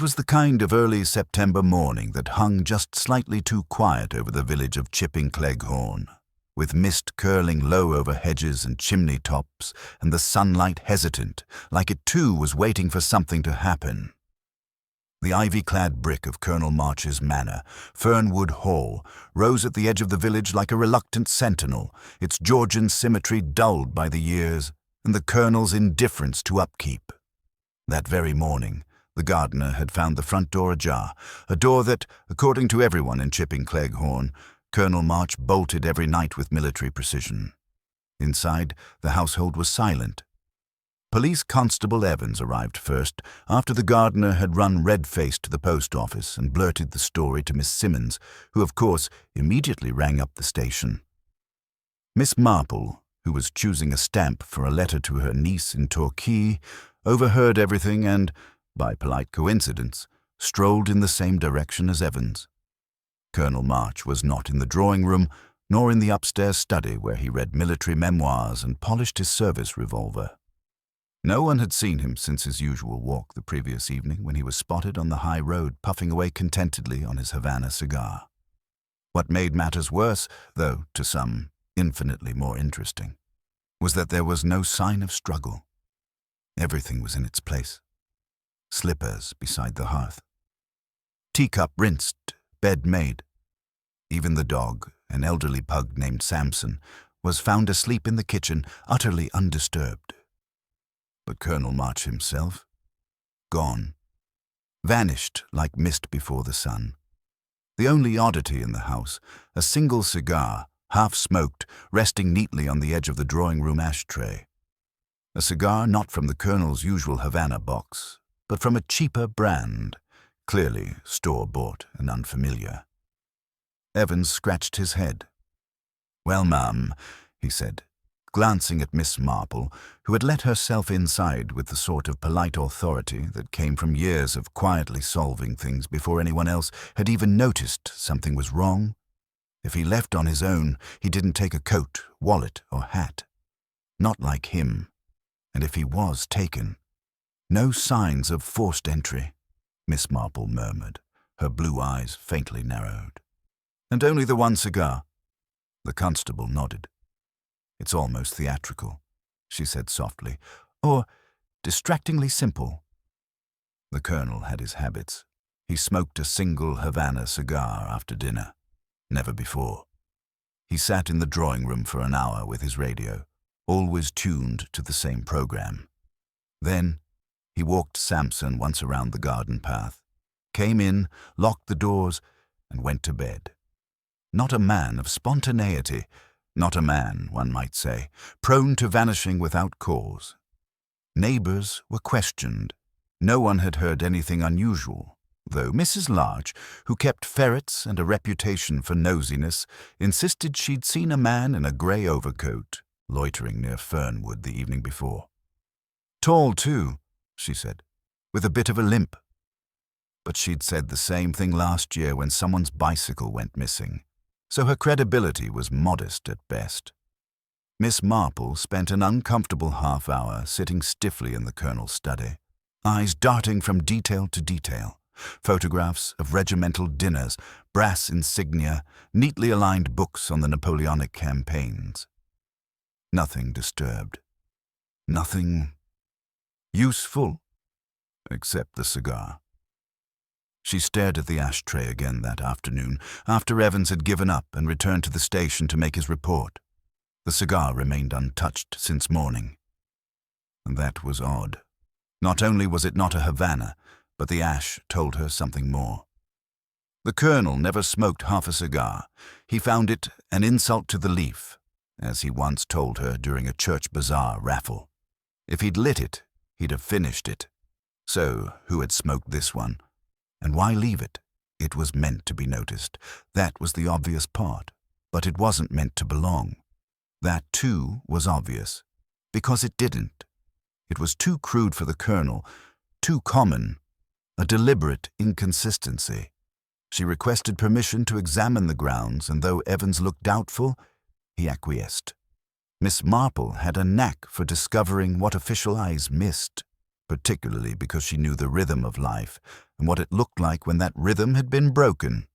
was the kind of early September morning that hung just slightly too quiet over the village of Chipping Cleghorn, with mist curling low over hedges and chimney tops, and the sunlight hesitant, like it too was waiting for something to happen. The ivy-clad brick of Colonel March's manor, Fernwood Hall, rose at the edge of the village like a reluctant sentinel, its Georgian symmetry dulled by the years, and the colonel's indifference to upkeep. That very morning, the gardener had found the front door ajar, a door that, according to everyone in Chipping Cleghorn, Colonel March bolted every night with military precision. Inside, the household was silent. Police Constable Evans arrived first, after the gardener had run red-faced to the post office and blurted the story to Miss Simmons, who of course immediately rang up the station. Miss Marple, who was choosing a stamp for a letter to her niece in Torquay, overheard everything and, by polite coincidence, strolled in the same direction as Evans. Colonel March was not in the drawing-room, nor in the upstairs study where he read military memoirs and polished his service revolver. No one had seen him since his usual walk the previous evening when he was spotted on the high road puffing away contentedly on his Havana cigar. What made matters worse, though to some infinitely more interesting, was that there was no sign of struggle. Everything was in its place. Slippers beside the hearth. Teacup rinsed, bed made. Even the dog, an elderly pug named Samson, was found asleep in the kitchen, utterly undisturbed. But Colonel March himself? Gone. Vanished like mist before the sun. The only oddity in the house, a single cigar, half-smoked, resting neatly on the edge of the drawing-room ashtray. A cigar not from the Colonel's usual Havana box, but from a cheaper brand, clearly store-bought and unfamiliar. Evans scratched his head. "Well, ma'am," he said, glancing at Miss Marple, who had let herself inside with the sort of polite authority that came from years of quietly solving things before anyone else had even noticed something was wrong. If he left on his own, he didn't take a coat, wallet, or hat. Not like him. And if he was taken, no signs of forced entry, Miss Marple murmured, her blue eyes faintly narrowed. And only the one cigar. The constable nodded. "It's almost theatrical," she said softly, "or distractingly simple." The Colonel had his habits. He smoked a single Havana cigar after dinner. Never before. He sat in the drawing-room for an hour with his radio, always tuned to the same program. Then he walked Samson once around the garden path, came in, locked the doors, and went to bed. Not a man of spontaneity, not a man, one might say, prone to vanishing without cause. Neighbors were questioned. No one had heard anything unusual, though Mrs. Larch, who kept ferrets and a reputation for nosiness, insisted she'd seen a man in a grey overcoat loitering near Fernwood the evening before. "Tall, too," she said, "with a bit of a limp." But she'd said the same thing last year when someone's bicycle went missing, so her credibility was modest at best. Miss Marple spent an uncomfortable half-hour sitting stiffly in the Colonel's study, eyes darting from detail to detail, photographs of regimental dinners, brass insignia, neatly aligned books on the Napoleonic campaigns. Nothing disturbed. Nothing useful, except the cigar. She stared at the ashtray again that afternoon, after Evans had given up and returned to the station to make his report. The cigar remained untouched since morning. And that was odd. Not only was it not a Havana, but the ash told her something more. The Colonel never smoked half a cigar. He found it an insult to the leaf, as he once told her during a church bazaar raffle. If he'd lit it, he'd have finished it. So, who had smoked this one? And why leave it? It was meant to be noticed. That was the obvious part. But it wasn't meant to belong. That, too, was obvious. Because it didn't. It was too crude for the Colonel, too common, a deliberate inconsistency. She requested permission to examine the grounds, and though Evans looked doubtful, he acquiesced. Miss Marple had a knack for discovering what official eyes missed. particularly because she knew the rhythm of life and what it looked like when that rhythm had been broken.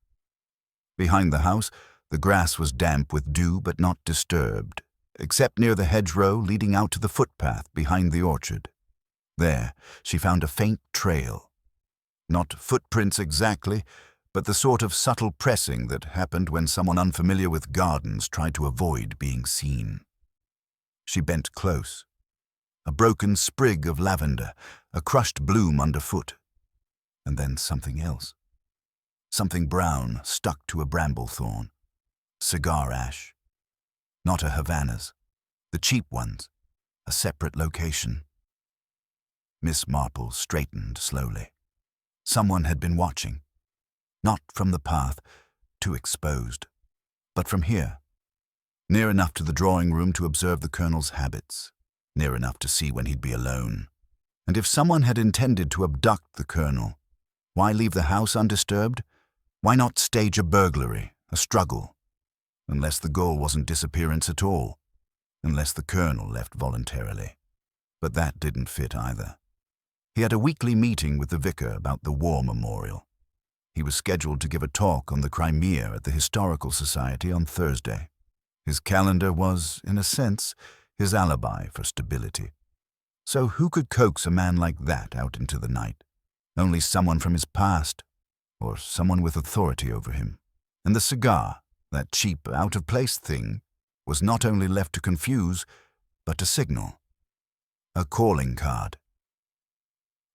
Behind the house, the grass was damp with dew but not disturbed, except near the hedgerow leading out to the footpath behind the orchard. There, she found a faint trail. Not footprints exactly, but the sort of subtle pressing that happened when someone unfamiliar with gardens tried to avoid being seen. She bent close. A broken sprig of lavender, a crushed bloom underfoot, and then something else. Something brown stuck to a bramble thorn. Cigar ash. Not a Havana's. The cheap ones. A separate location. Miss Marple straightened slowly. Someone had been watching. Not from the path, too exposed, but from here. Near enough to the drawing room to observe the Colonel's habits. Near enough to see when he'd be alone. And if someone had intended to abduct the Colonel, why leave the house undisturbed? Why not stage a burglary, a struggle? Unless the goal wasn't disappearance at all. Unless the Colonel left voluntarily. But that didn't fit either. He had a weekly meeting with the vicar about the war memorial. He was scheduled to give a talk on the Crimea at the Historical Society on Thursday. His calendar was, in a sense, his alibi for stability. So who could coax a man like that out into the night? Only someone from his past, or someone with authority over him. And the cigar, that cheap, out-of-place thing, was not only left to confuse, but to signal. A calling card.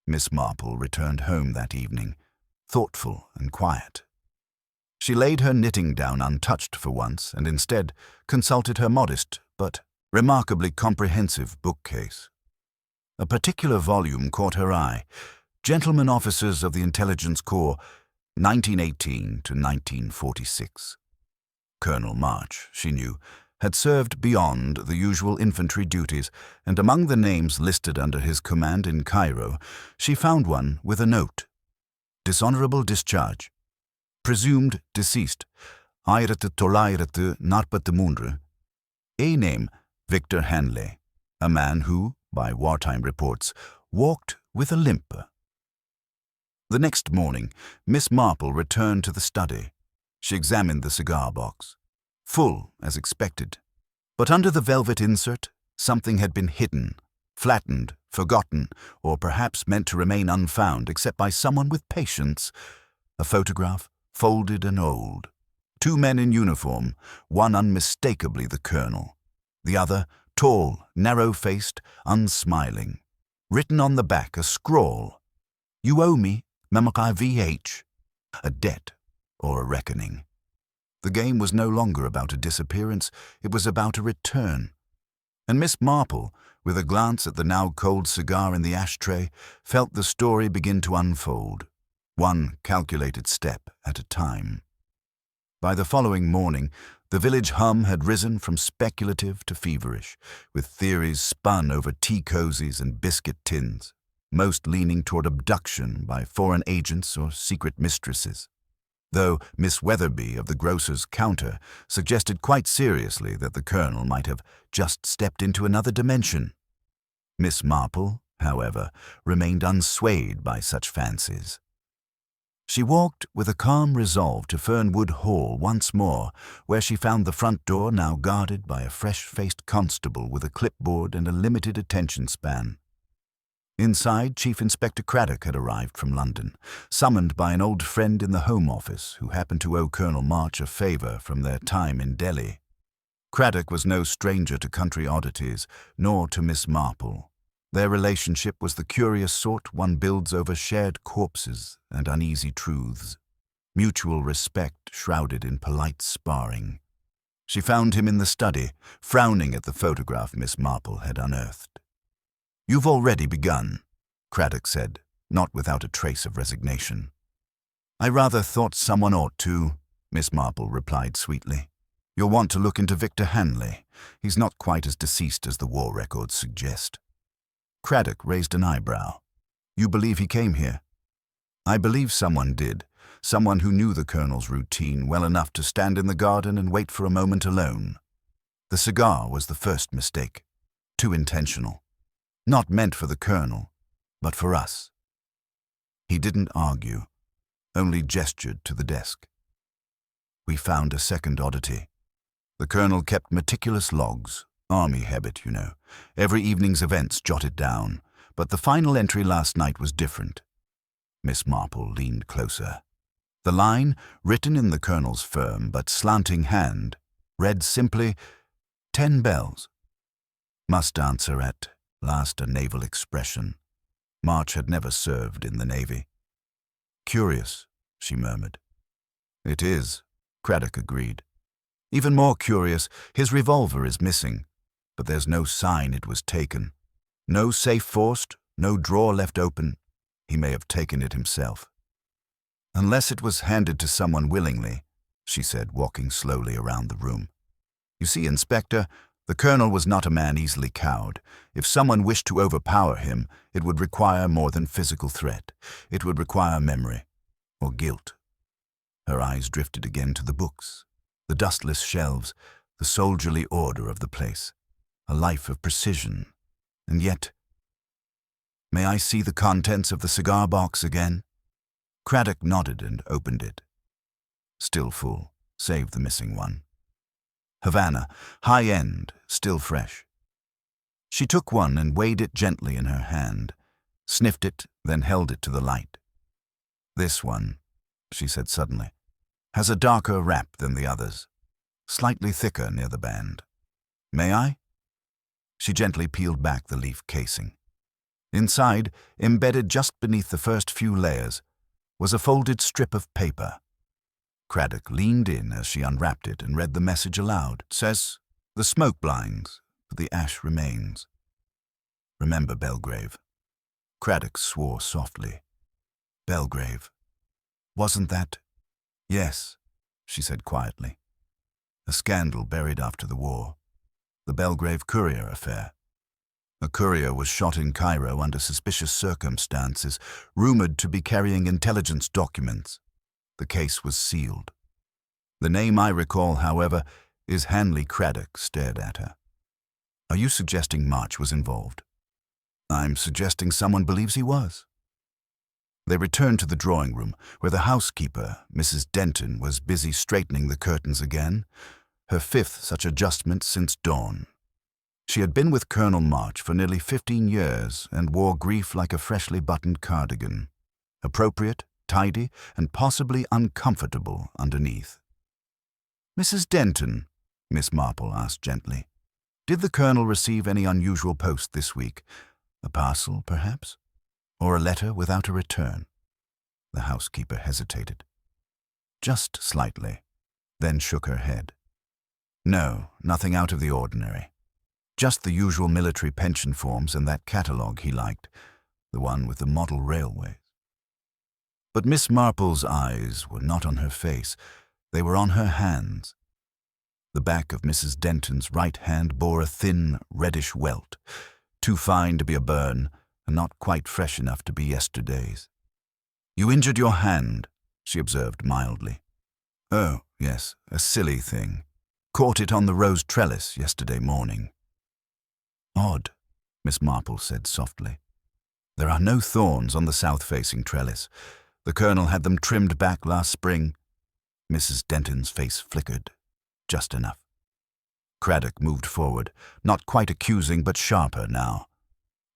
Miss Marple returned home that evening, thoughtful and quiet. She laid her knitting down untouched for once and instead consulted her modest but remarkably comprehensive bookcase. A particular volume caught her eye, Gentlemen Officers of the Intelligence Corps, 1918 to 1946. Colonel March, she knew, had served beyond the usual infantry duties, and among the names listed under his command in Cairo, she found one with a note. Dishonorable discharge. Presumed deceased. 1943. A name, Victor Hanley, a man who, by wartime reports, walked with a limp. The next morning, Miss Marple returned to the study. She examined the cigar box. Full, as expected. But under the velvet insert, something had been hidden, flattened, forgotten, or perhaps meant to remain unfound except by someone with patience. A photograph, folded and old. 2 men in uniform, one unmistakably the Colonel. The other, tall, narrow-faced, unsmiling. Written on the back, a scrawl. You owe me, VH. A debt, or a reckoning. The game was no longer about a disappearance, it was about a return. And Miss Marple, with a glance at the now cold cigar in the ashtray, felt the story begin to unfold, one calculated step at a time. By the following morning, the village hum had risen from speculative to feverish, with theories spun over tea cozies and biscuit tins, most leaning toward abduction by foreign agents or secret mistresses. Though Miss Weatherby of the grocer's counter suggested quite seriously that the Colonel might have just stepped into another dimension. Miss Marple, however, remained unswayed by such fancies. She walked with a calm resolve to Fernwood Hall once more, where she found the front door now guarded by a fresh-faced constable with a clipboard and a limited attention span. Inside, Chief Inspector Craddock had arrived from London, summoned by an old friend in the Home Office who happened to owe Colonel March a favour from their time in Delhi. Craddock was no stranger to country oddities, nor to Miss Marple. Their relationship was the curious sort one builds over shared corpses and uneasy truths, mutual respect shrouded in polite sparring. She found him in the study, frowning at the photograph Miss Marple had unearthed. "You've already begun," Craddock said, not without a trace of resignation. "I rather thought someone ought to," Miss Marple replied sweetly. "You'll want to look into Victor Hanley. He's not quite as deceased as the war records suggest." Craddock raised an eyebrow. "You believe he came here?" "I believe someone did, someone who knew the Colonel's routine well enough to stand in the garden and wait for a moment alone. The cigar was the first mistake. Too intentional. Not meant for the Colonel, but for us. He didn't argue, only gestured to the desk. We found a second oddity. The colonel kept meticulous logs, army habit, you know, every evening's events jotted down, but the final entry last night was different. Miss Marple leaned closer. The line, written in the colonel's firm but slanting hand, read simply, 10 bells. Must answer at last a naval expression. March had never served in the Navy. Curious, she murmured. It is, Craddock agreed. Even more curious, his revolver is missing, but there's no sign it was taken. No safe forced, no drawer left open. He may have taken it himself. Unless it was handed to someone willingly, she said, walking slowly around the room. You see, Inspector, the colonel was not a man easily cowed. If someone wished to overpower him, it would require more than physical threat. It would require memory, or guilt. Her eyes drifted again to the books, the dustless shelves, the soldierly order of the place. A life of precision, and yet... May I see the contents of the cigar box again? Craddock nodded and opened it. Still full, save the missing one. Havana, high-end, still fresh. She took one and weighed it gently in her hand, sniffed it, then held it to the light. This one, she said suddenly, has a darker wrap than the others, slightly thicker near the band. May I? She gently peeled back the leaf casing. Inside, embedded just beneath the first few layers, was a folded strip of paper. Craddock leaned in as she unwrapped it and read the message aloud. It says, the smoke blinds, but the ash remains. Remember Belgrave. Craddock swore softly. Belgrave. Wasn't that? Yes, she said quietly. A scandal buried after the war. The Belgrave courier affair. A courier was shot in Cairo under suspicious circumstances, rumored to be carrying intelligence documents. The case was sealed. The name I recall, however, is Hanley. Craddock stared at her. Are you suggesting March was involved? I'm suggesting someone believes he was. They returned to the drawing room, where the housekeeper, Mrs. Denton, was busy straightening the curtains again, her fifth such adjustment since dawn. She had been with Colonel March for nearly 15 years and wore grief like a freshly buttoned cardigan, appropriate, tidy, and possibly uncomfortable underneath. Mrs. Denton, Miss Marple asked gently, did the Colonel receive any unusual post this week? A parcel, perhaps? Or a letter without a return? The housekeeper hesitated. Just slightly, then shook her head. No, nothing out of the ordinary. Just the usual military pension forms and that catalogue he liked, the one with the model railways. But Miss Marple's eyes were not on her face, they were on her hands. The back of Mrs. Denton's right hand bore a thin, reddish welt, too fine to be a burn, and not quite fresh enough to be yesterday's. You injured your hand, she observed mildly. Oh, yes, a silly thing. Caught it on the rose trellis yesterday morning. Odd, Miss Marple said softly. There are no thorns on the south-facing trellis. The Colonel had them trimmed back last spring. Mrs. Denton's face flickered, just enough. Craddock moved forward, not quite accusing but sharper now.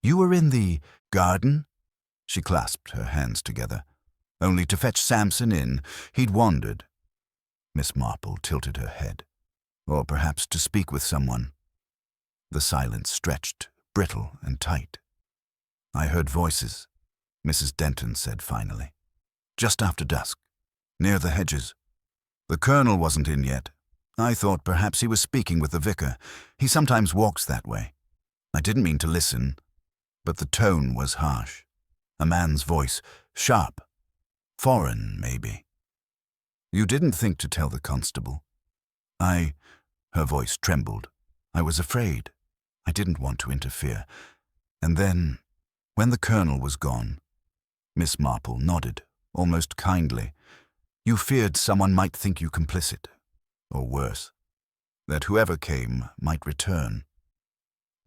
You were in the garden? She clasped her hands together. Only to fetch Samson in. He'd wandered. Miss Marple tilted her head. Or perhaps to speak with someone. The silence stretched, brittle and tight. I heard voices, Mrs. Denton said finally. Just after dusk, near the hedges. The Colonel wasn't in yet. I thought perhaps he was speaking with the vicar. He sometimes walks that way. I didn't mean to listen, but the tone was harsh. A man's voice, sharp. Foreign, maybe. You didn't think to tell the constable. Her voice trembled. I was afraid. I didn't want to interfere. And then, when the Colonel was gone, Miss Marple nodded, almost kindly. You feared someone might think you complicit, or worse, that whoever came might return.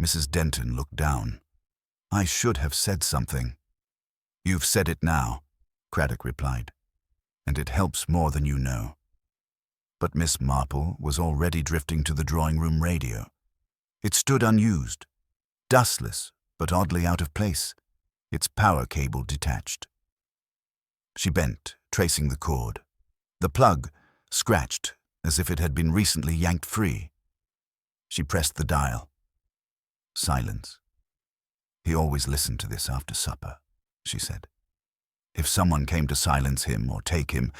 Mrs. Denton looked down. I should have said something, "You've said it now," Craddock replied, "and it helps more than you know." But Miss Marple was already drifting to the drawing-room radio. It stood unused, dustless but oddly out of place, its power cable detached. She bent, tracing the cord. The plug scratched as if it had been recently yanked free. She pressed the dial. Silence. "He always listened to this after supper," she said. "If someone came to silence him or take him,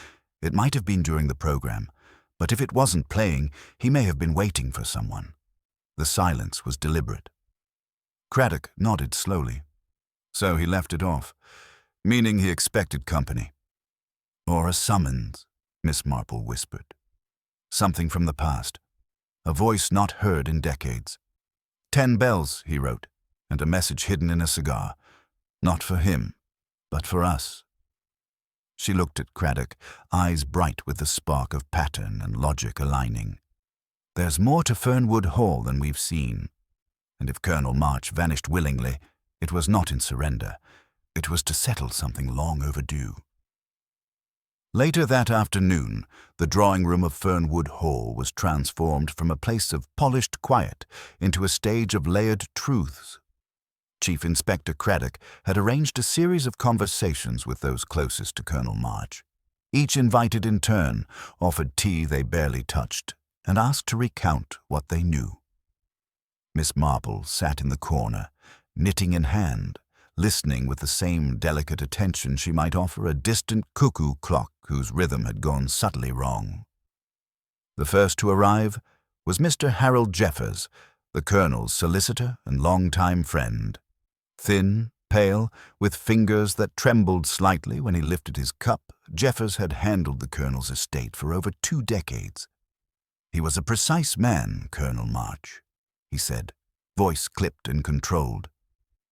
it might have been during the program, but if it wasn't playing, he may have been waiting for someone." The silence was deliberate. Craddock nodded slowly. "So he left it off, meaning he expected company." "Or a summons," Miss Marple whispered. "Something from the past. A voice not heard in decades. 10 bells, he wrote, and a message hidden in a cigar. Not for him, but for us." She looked at Craddock, eyes bright with the spark of pattern and logic aligning. "There's more to Fernwood Hall than we've seen. And if Colonel March vanished willingly, it was not in surrender. It was to settle something long overdue." Later that afternoon, the drawing-room of Fernwood Hall was transformed from a place of polished quiet into a stage of layered truths. Chief Inspector Craddock had arranged a series of conversations with those closest to Colonel March. Each invited in turn, offered tea they barely touched, and asked to recount what they knew. Miss Marple sat in the corner, knitting in hand, listening with the same delicate attention she might offer a distant cuckoo clock whose rhythm had gone subtly wrong. The first to arrive was Mr. Harold Jeffers, the Colonel's solicitor and long-time friend. Thin, pale, with fingers that trembled slightly when he lifted his cup, Jeffers had handled the Colonel's estate for over 2 decades. "He was a precise man, Colonel March," he said, voice clipped and controlled.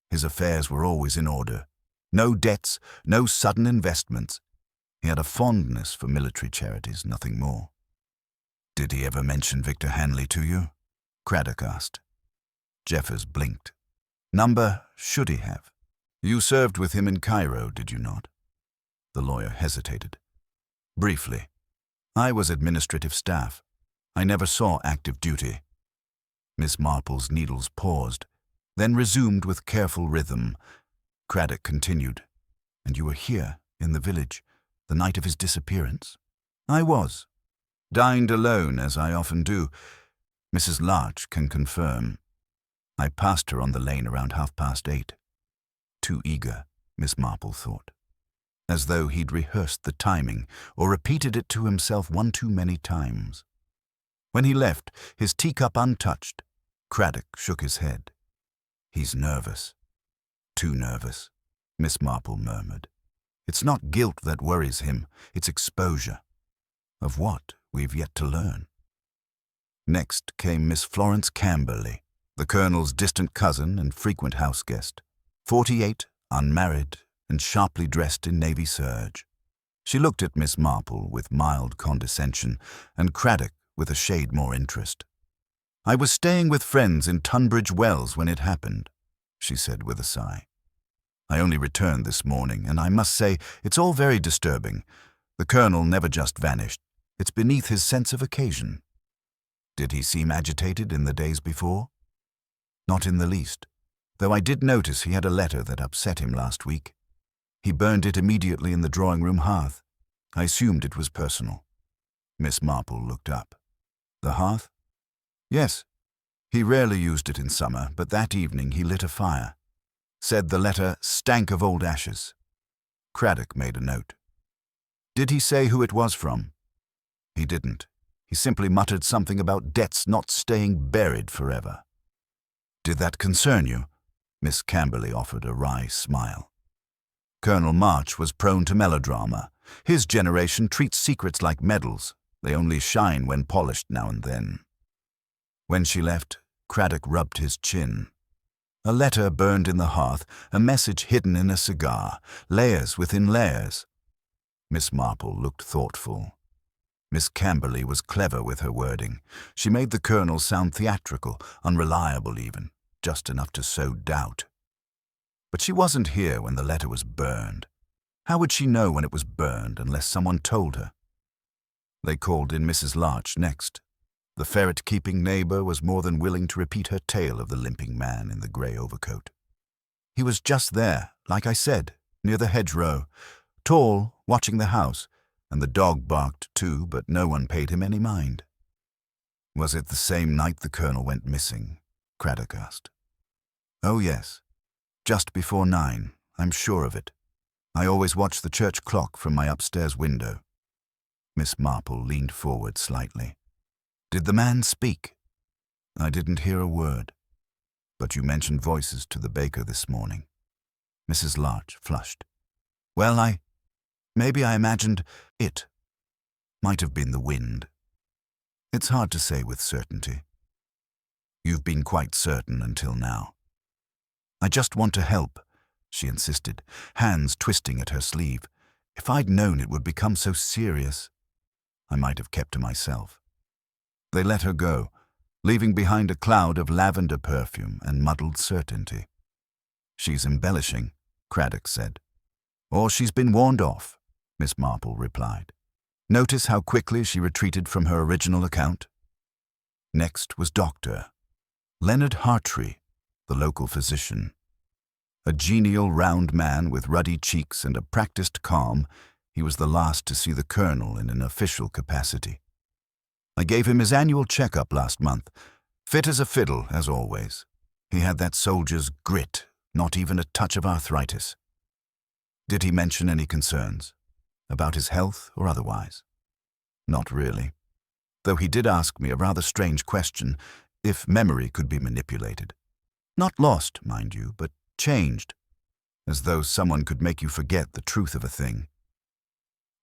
"His affairs were always in order. No debts, no sudden investments. He had a fondness for military charities, nothing more." "Did he ever mention Victor Hanley to you?" Craddock asked. Jeffers blinked. "Number should he have? You served with him in Cairo, did you not?" The lawyer hesitated. "Briefly. I was administrative staff. I never saw active duty." Miss Marple's needles paused, then resumed with careful rhythm. Craddock continued. "And you were here, in the village, the night of his disappearance?" "I was. Dined alone, as I often do. Mrs. Larch can confirm. I passed her on the lane around 8:30. Too eager, Miss Marple thought. As though he'd rehearsed the timing, or repeated it to himself one too many times. When he left, his teacup untouched, Craddock shook his head. "He's nervous." "Too nervous," Miss Marple murmured. "It's not guilt that worries him, it's exposure. Of what, we've yet to learn." Next came Miss Florence Camberley, the Colonel's distant cousin and frequent house guest, 48, unmarried, and sharply dressed in navy serge. She looked at Miss Marple with mild condescension, and Craddock with a shade more interest. "I was staying with friends in Tunbridge Wells when it happened," she said with a sigh. "I only returned this morning, and I must say it's all very disturbing. The Colonel never just vanished. It's beneath his sense of occasion." "Did he seem agitated in the days before?" "Not in the least, though I did notice he had a letter that upset him last week. He burned it immediately in the drawing-room hearth. I assumed it was personal." Miss Marple looked up. "The hearth?" "Yes. He rarely used it in summer, but that evening he lit a fire. Said the letter stank of old ashes." Craddock made a note. "Did he say who it was from?" "He didn't. He simply muttered something about debts not staying buried forever." "Did that concern you?" Miss Camberley offered a wry smile. Colonel March was prone to melodrama. His generation treats secrets like medals. They only shine when polished now and then. When she left, Craddock rubbed his chin. A letter burned in the hearth, a message hidden in a cigar, layers within layers. Miss Marple looked thoughtful. Miss Camberley was clever with her wording. She made the Colonel sound theatrical, unreliable even, just enough to sow doubt. But she wasn't here when the letter was burned. How would she know when it was burned unless someone told her? They called in Mrs. Larch next. The ferret-keeping neighbor was more than willing to repeat her tale of the limping man in the grey overcoat. He was just there, like I said, near the hedgerow, tall, watching the house, and the dog barked too, but no one paid him any mind. Was it the same night the colonel went missing? Craddock asked. Oh, yes. Just before 9, I'm sure of it. I always watch the church clock from my upstairs window. Miss Marple leaned forward slightly. Did the man speak? I didn't hear a word. But you mentioned voices to the baker this morning. Mrs. Larch flushed. Well, maybe I imagined it. Might have been the wind. It's hard to say with certainty. You've been quite certain until now. I just want to help, she insisted, hands twisting at her sleeve. If I'd known it would become so serious, I might have kept to myself. They let her go, leaving behind a cloud of lavender perfume and muddled certainty. She's embellishing, Craddock said. Or she's been warned off, Miss Marple replied. Notice how quickly she retreated from her original account? Next was Dr. Leonard Hartree, the local physician. A genial round man with ruddy cheeks and a practiced calm, he was the last to see the colonel in an official capacity. I gave him his annual checkup last month, fit as a fiddle, as always. He had that soldier's grit, not even a touch of arthritis. Did he mention any concerns? About his health or otherwise? Not really. Though he did ask me a rather strange question, if memory could be manipulated. Not lost, mind you, but changed, as though someone could make you forget the truth of a thing.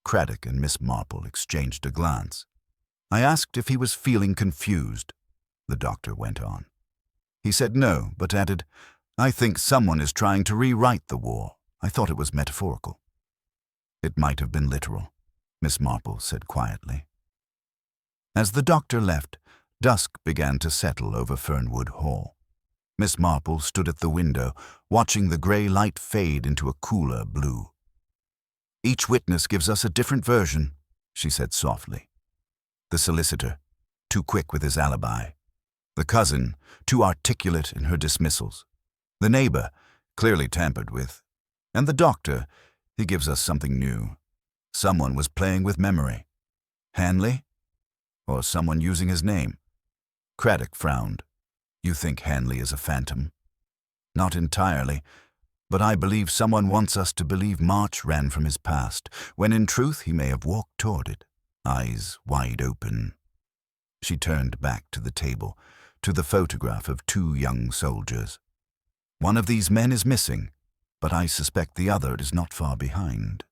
Craddock and Miss Marple exchanged a glance. I asked if he was feeling confused. The doctor went on. He said no, but added, I think someone is trying to rewrite the war. I thought it was metaphorical. It might have been literal, Miss Marple said quietly. As the doctor left, dusk began to settle over Fernwood Hall. Miss Marple stood at the window, watching the grey light fade into a cooler blue. Each witness gives us a different version, she said softly. The solicitor, too quick with his alibi. The cousin, too articulate in her dismissals. The neighbor, clearly tampered with. And the doctor, he gives us something new. Someone was playing with memory. Hanley? Or someone using his name? Craddock frowned. You think Hanley is a phantom? Not entirely, but I believe someone wants us to believe March ran from his past, when in truth he may have walked toward it, eyes wide open. She turned back to the table, to the photograph of 2 young soldiers. One of these men is missing, but I suspect the other is not far behind.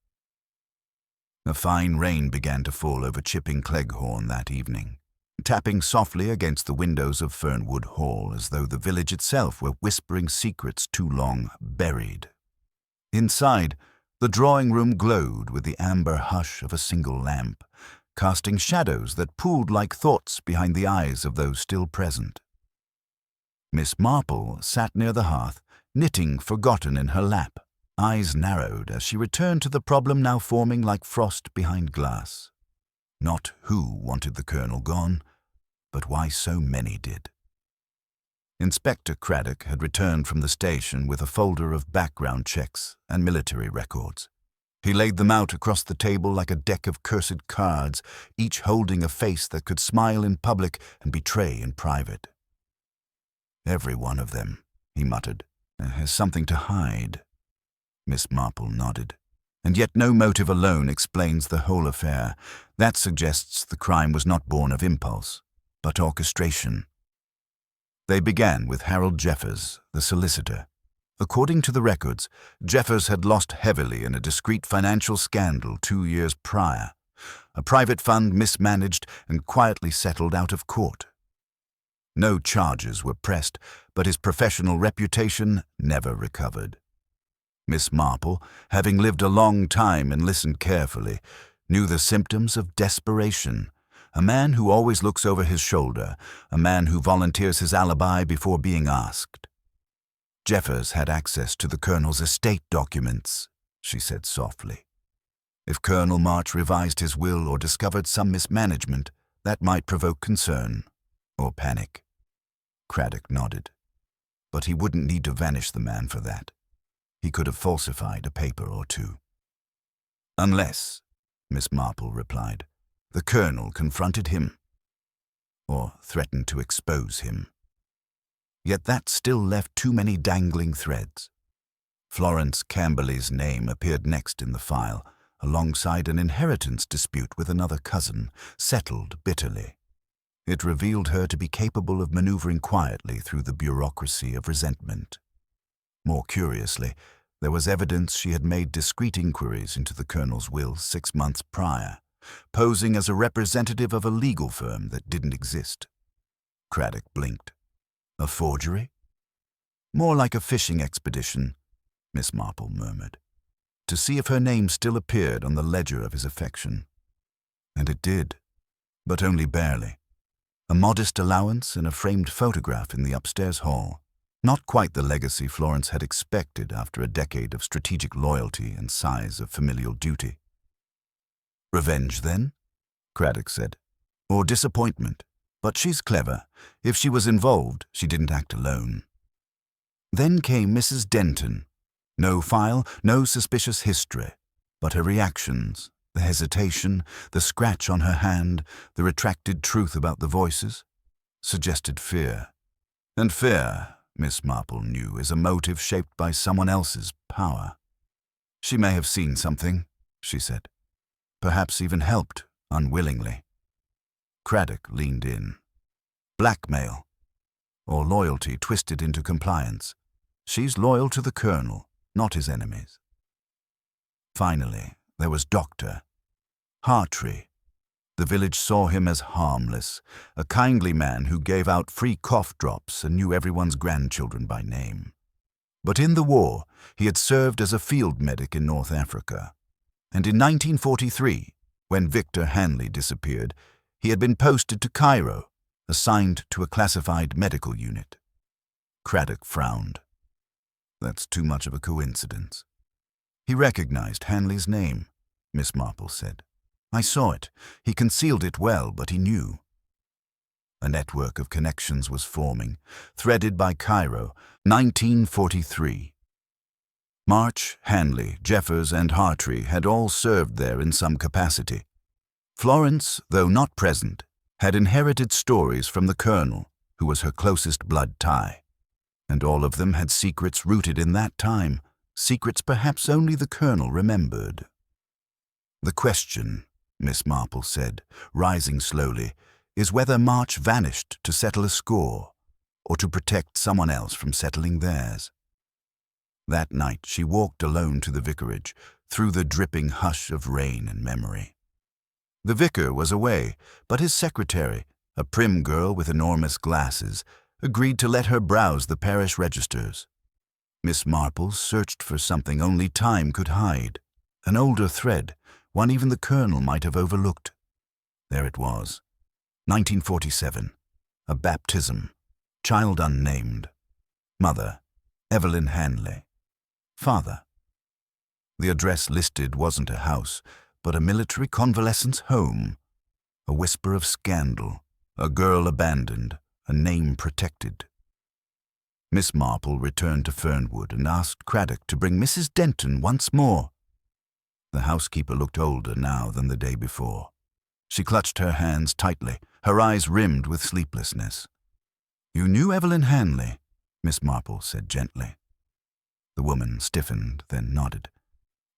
A fine rain began to fall over Chipping Cleghorn that evening, tapping softly against the windows of Fernwood Hall as though the village itself were whispering secrets too long buried. Inside, the drawing-room glowed with the amber hush of a single lamp, casting shadows that pooled like thoughts behind the eyes of those still present. Miss Marple sat near the hearth, knitting forgotten in her lap, eyes narrowed as she returned to the problem now forming like frost behind glass. Not who wanted the colonel gone, but why so many did. Inspector Craddock had returned from the station with a folder of background checks and military records. He laid them out across the table like a deck of cursed cards, each holding a face that could smile in public and betray in private. Every one of them, he muttered, has something to hide. Miss Marple nodded. And yet no motive alone explains the whole affair. That suggests the crime was not born of impulse, but orchestration. They began with Harold Jeffers, the solicitor. According to the records, Jeffers had lost heavily in a discreet financial scandal 2 years prior. A private fund mismanaged and quietly settled out of court. No charges were pressed, but his professional reputation never recovered. Miss Marple, having lived a long time and listened carefully, knew the symptoms of desperation. A man who always looks over his shoulder, a man who volunteers his alibi before being asked. Jeffers had access to the Colonel's estate documents, she said softly. If Colonel March revised his will or discovered some mismanagement, that might provoke concern or panic. Craddock nodded. But he wouldn't need to vanish the man for that. He could have falsified a paper or two. Unless, Miss Marple replied, the Colonel confronted him or threatened to expose him. Yet that still left too many dangling threads. Florence Camberley's name appeared next in the file, alongside an inheritance dispute with another cousin, settled bitterly. It revealed her to be capable of maneuvering quietly through the bureaucracy of resentment. More curiously, there was evidence she had made discreet inquiries into the Colonel's will 6 months prior, posing as a representative of a legal firm that didn't exist. Craddock blinked. A forgery? More like a fishing expedition, Miss Marple murmured, to see if her name still appeared on the ledger of his affection. And it did, but only barely. A modest allowance and a framed photograph in the upstairs hall. Not quite the legacy Florence had expected after a decade of strategic loyalty and sighs of familial duty. Revenge, then? Craddock said. Or disappointment. But she's clever. If she was involved, she didn't act alone. Then came Mrs. Denton. No file, no suspicious history, but her reactions, the hesitation, the scratch on her hand, the retracted truth about the voices, suggested fear. And fear, Miss Marple knew, is a motive shaped by someone else's power. She may have seen something, she said. Perhaps even helped, unwillingly. Craddock leaned in. Blackmail, or loyalty twisted into compliance. She's loyal to the Colonel, not his enemies. Finally, there was Dr. Hartree. The village saw him as harmless, a kindly man who gave out free cough drops and knew everyone's grandchildren by name. But in the war, he had served as a field medic in North Africa. And in 1943, when Victor Hanley disappeared, he had been posted to Cairo, assigned to a classified medical unit. Craddock frowned. That's too much of a coincidence. He recognized Hanley's name, Miss Marple said. I saw it. He concealed it well, but he knew. A network of connections was forming, threaded by Cairo, 1943. March, Hanley, Jeffers, and Hartree had all served there in some capacity. Florence, though not present, had inherited stories from the Colonel, who was her closest blood tie. And all of them had secrets rooted in that time, secrets perhaps only the Colonel remembered. The question, Miss Marple said, rising slowly, is whether March vanished to settle a score, or to protect someone else from settling theirs. That night she walked alone to the vicarage, through the dripping hush of rain and memory. The vicar was away, but his secretary, a prim girl with enormous glasses, agreed to let her browse the parish registers. Miss Marple searched for something only time could hide, an older thread, one even the Colonel might have overlooked. There it was, 1947, a baptism, child unnamed, mother, Evelyn Hanley, father. The address listed wasn't a house, but a military convalescence home, a whisper of scandal, a girl abandoned, a name protected. Miss Marple returned to Fernwood and asked Craddock to bring Mrs. Denton once more. The housekeeper looked older now than the day before. She clutched her hands tightly, her eyes rimmed with sleeplessness. You knew Evelyn Hanley, Miss Marple said gently. The woman stiffened, then nodded.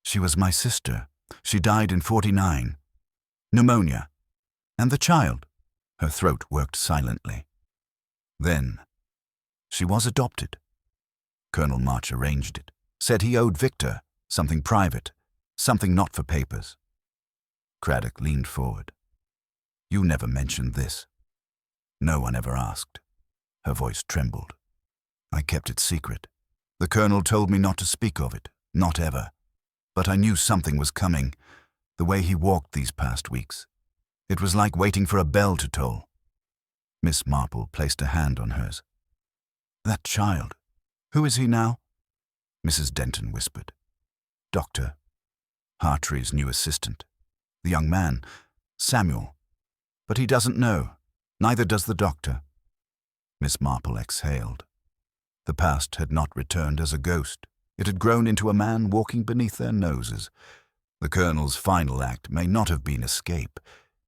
She was my sister. She died in 49. Pneumonia. And the child. Her throat worked silently. Then, she was adopted. Colonel March arranged it, said he owed Victor something private, something not for papers. Craddock leaned forward. You never mentioned this. No one ever asked. Her voice trembled. I kept it secret. The Colonel told me not to speak of it, not ever. But I knew something was coming, the way he walked these past weeks. It was like waiting for a bell to toll. Miss Marple placed a hand on hers. That child. Who is he now? Mrs. Denton whispered. Doctor. Hartrey's new assistant. The young man, Samuel. But he doesn't know. Neither does the doctor. Miss Marple exhaled. The past had not returned as a ghost. It had grown into a man walking beneath their noses. The Colonel's final act may not have been escape.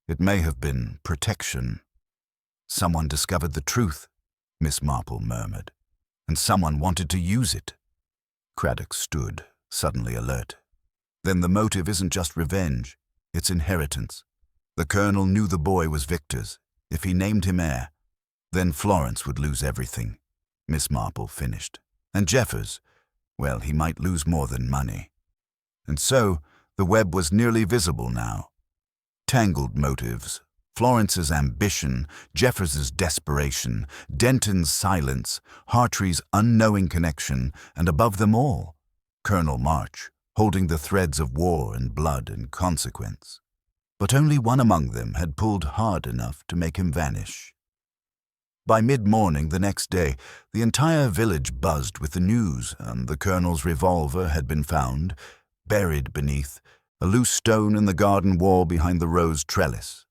It may have been protection. Someone discovered the truth, Miss Marple murmured, and someone wanted to use it. Craddock stood, suddenly alert. Then the motive isn't just revenge, it's inheritance. The Colonel knew the boy was Victor's. If he named him heir, then Florence would lose everything. Miss Marple finished. And Jeffers, well, he might lose more than money. And so, the web was nearly visible now. Tangled motives, Florence's ambition, Jeffers's desperation, Denton's silence, Hartrey's unknowing connection, and above them all, Colonel March, holding the threads of war and blood and consequence. But only one among them had pulled hard enough to make him vanish. By mid-morning the next day, the entire village buzzed with the news, and the Colonel's revolver had been found, buried beneath, a loose stone in the garden wall behind the rose trellis.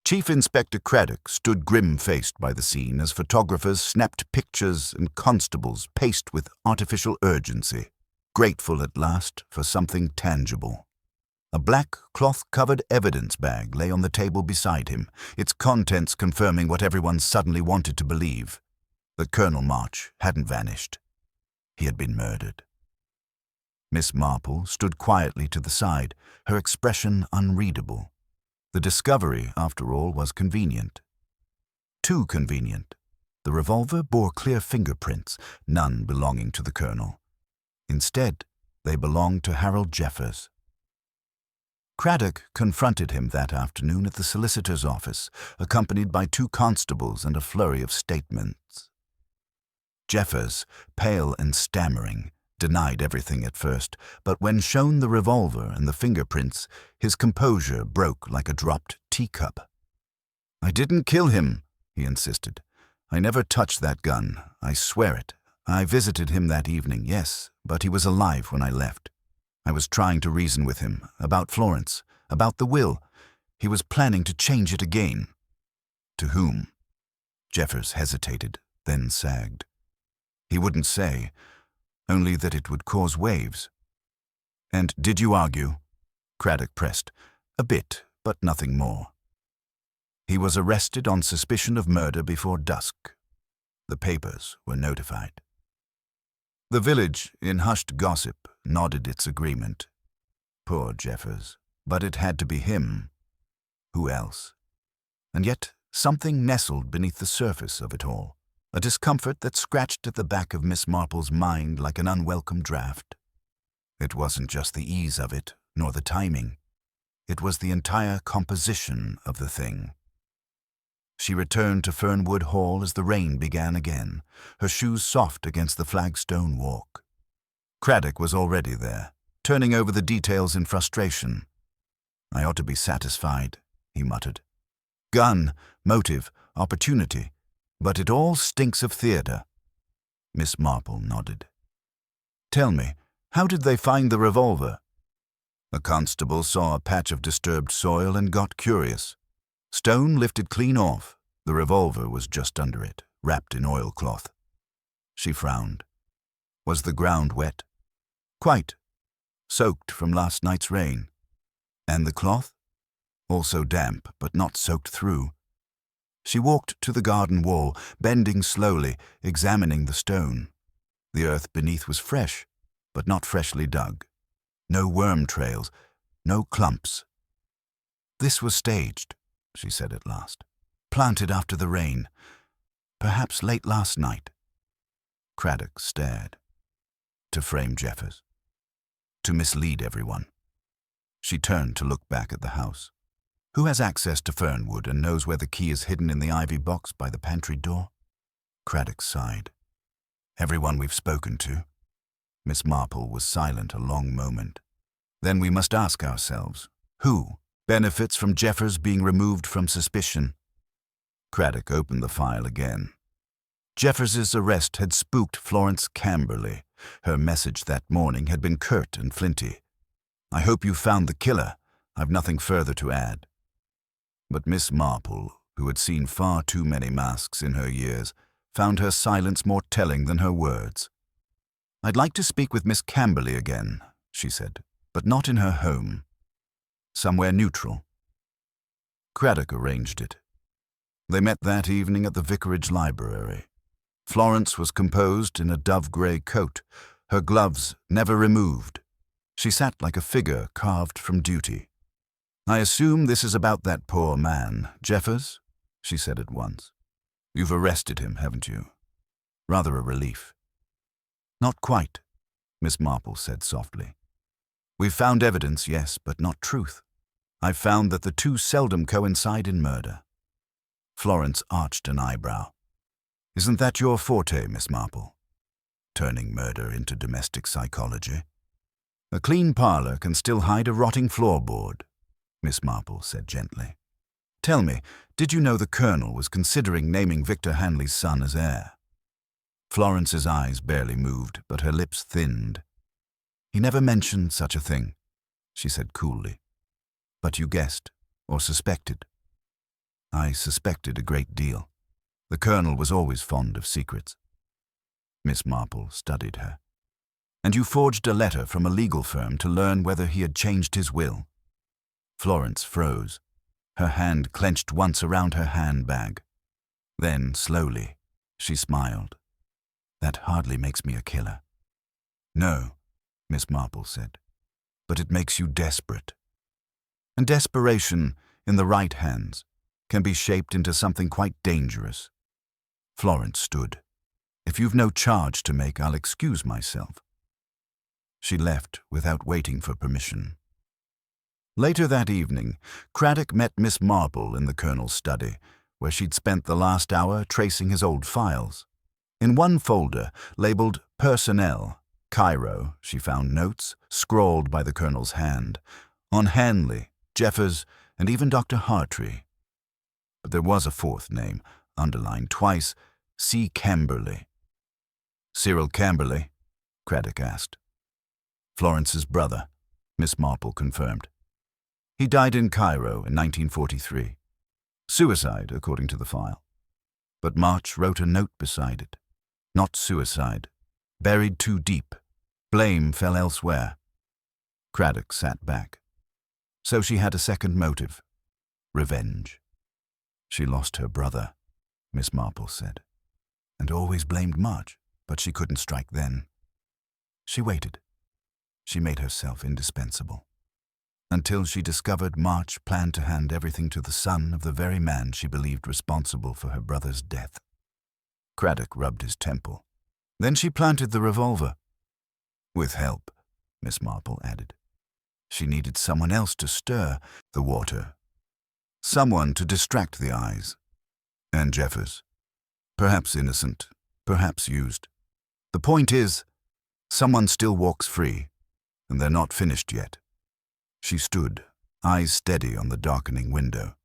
Chief Inspector Craddock stood grim-faced by the scene as photographers snapped pictures and constables paced with artificial urgency, grateful at last for something tangible. A black cloth-covered evidence bag lay on the table beside him, its contents confirming what everyone suddenly wanted to believe, that Colonel March hadn't vanished. He had been murdered. Miss Marple stood quietly to the side, her expression unreadable. The discovery, after all, was convenient. Too convenient. The revolver bore clear fingerprints, none belonging to the Colonel. Instead, they belonged to Harold Jeffers. Craddock confronted him that afternoon at the solicitor's office, accompanied by 2 constables and a flurry of statements. Jeffers, pale and stammering, denied everything at first, but when shown the revolver and the fingerprints, his composure broke like a dropped teacup. "I didn't kill him," he insisted. "I never touched that gun, I swear it. I visited him that evening, yes, but he was alive when I left. I was trying to reason with him, about Florence, about the will. He was planning to change it again." "To whom?" Jeffers hesitated, then sagged. He wouldn't say, only that it would cause waves. "And did you argue?" Craddock pressed. "A bit, but nothing more." He was arrested on suspicion of murder before dusk. The papers were notified. The village, in hushed gossip, nodded its agreement. Poor Jeffers, but it had to be him. Who else? And yet something nestled beneath the surface of it all, a discomfort that scratched at the back of Miss Marple's mind like an unwelcome draft. It wasn't just the ease of it, nor the timing. It was the entire composition of the thing. She returned to Fernwood Hall as the rain began again, her shoes soft against the flagstone walk. Craddock was already there, turning over the details in frustration. "I ought to be satisfied," he muttered. "Gun, motive, opportunity, but it all stinks of theatre." Miss Marple nodded. "Tell me, how did they find the revolver?" A constable saw a patch of disturbed soil and got curious. Stone lifted clean off. The revolver was just under it, wrapped in oilcloth. She frowned. Was the ground wet? Quite. Soaked from last night's rain. And the cloth? Also damp, but not soaked through. She walked to the garden wall, bending slowly, examining the stone. The earth beneath was fresh, but not freshly dug. No worm trails, no clumps. "This was staged," she said at last. "Planted after the rain. Perhaps late last night." Craddock stared. To frame Jeffers. To mislead everyone. She turned to look back at the house. Who has access to Fernwood and knows where the key is hidden in the ivy box by the pantry door? Craddock sighed. Everyone we've spoken to. Miss Marple was silent a long moment. Then we must ask ourselves, who benefits from Jeffers being removed from suspicion? Craddock opened the file again. Jeffers's arrest had spooked Florence Camberley. Her message that morning had been curt and flinty. "I hope you found the killer. I've nothing further to add." But Miss Marple, who had seen far too many masks in her years, found her silence more telling than her words. "I'd like to speak with Miss Camberley again," she said, "but not in her home. Somewhere neutral." Craddock arranged it. They met that evening at the vicarage library. Florence was composed in a dove-grey coat, her gloves never removed. She sat like a figure carved from duty. "I assume this is about that poor man, Jeffers?" she said at once. "You've arrested him, haven't you? Rather a relief." "Not quite," Miss Marple said softly. "We've found evidence, yes, but not truth. I've found that the two seldom coincide in murder." Florence arched an eyebrow. "Isn't that your forte, Miss Marple? Turning murder into domestic psychology?" "A clean parlor can still hide a rotting floorboard," Miss Marple said gently. "Tell me, did you know the Colonel was considering naming Victor Hanley's son as heir?" Florence's eyes barely moved, but her lips thinned. "He never mentioned such a thing," she said coolly. "But you guessed, or suspected." "I suspected a great deal. The Colonel was always fond of secrets." Miss Marple studied her. "And you forged a letter from a legal firm to learn whether he had changed his will?" Florence froze. Her hand clenched once around her handbag. Then, slowly, she smiled. "That hardly makes me a killer." "No," Miss Marple said, "but it makes you desperate. And desperation, in the right hands, can be shaped into something quite dangerous." Florence stood. "If you've no charge to make, I'll excuse myself." She left without waiting for permission. Later that evening, Craddock met Miss Marple in the Colonel's study, where she'd spent the last hour tracing his old files. In one folder, labeled Personnel, Cairo, she found notes, scrawled by the Colonel's hand, on Hanley, Jeffers, and even Dr. Hartree. But there was a fourth name, underlined twice, C. Camberley. "Cyril Camberley?" Craddock asked. "Florence's brother," Miss Marple confirmed. "He died in Cairo in 1943. Suicide, according to the file. But March wrote a note beside it. Not suicide. Buried too deep. Blame fell elsewhere." Craddock sat back. So she had a second motive. Revenge. "She lost her brother," Miss Marple said, "and always blamed March, but she couldn't strike then. She waited. She made herself indispensable. Until she discovered March planned to hand everything to the son of the very man she believed responsible for her brother's death." Craddock rubbed his temple. "Then she planted the revolver." "With help," Miss Marple added. "She needed someone else to stir the water. Someone to distract the eyes. And Jeffers. Perhaps innocent, perhaps used. The point is, someone still walks free, and they're not finished yet." She stood, eyes steady on the darkening window.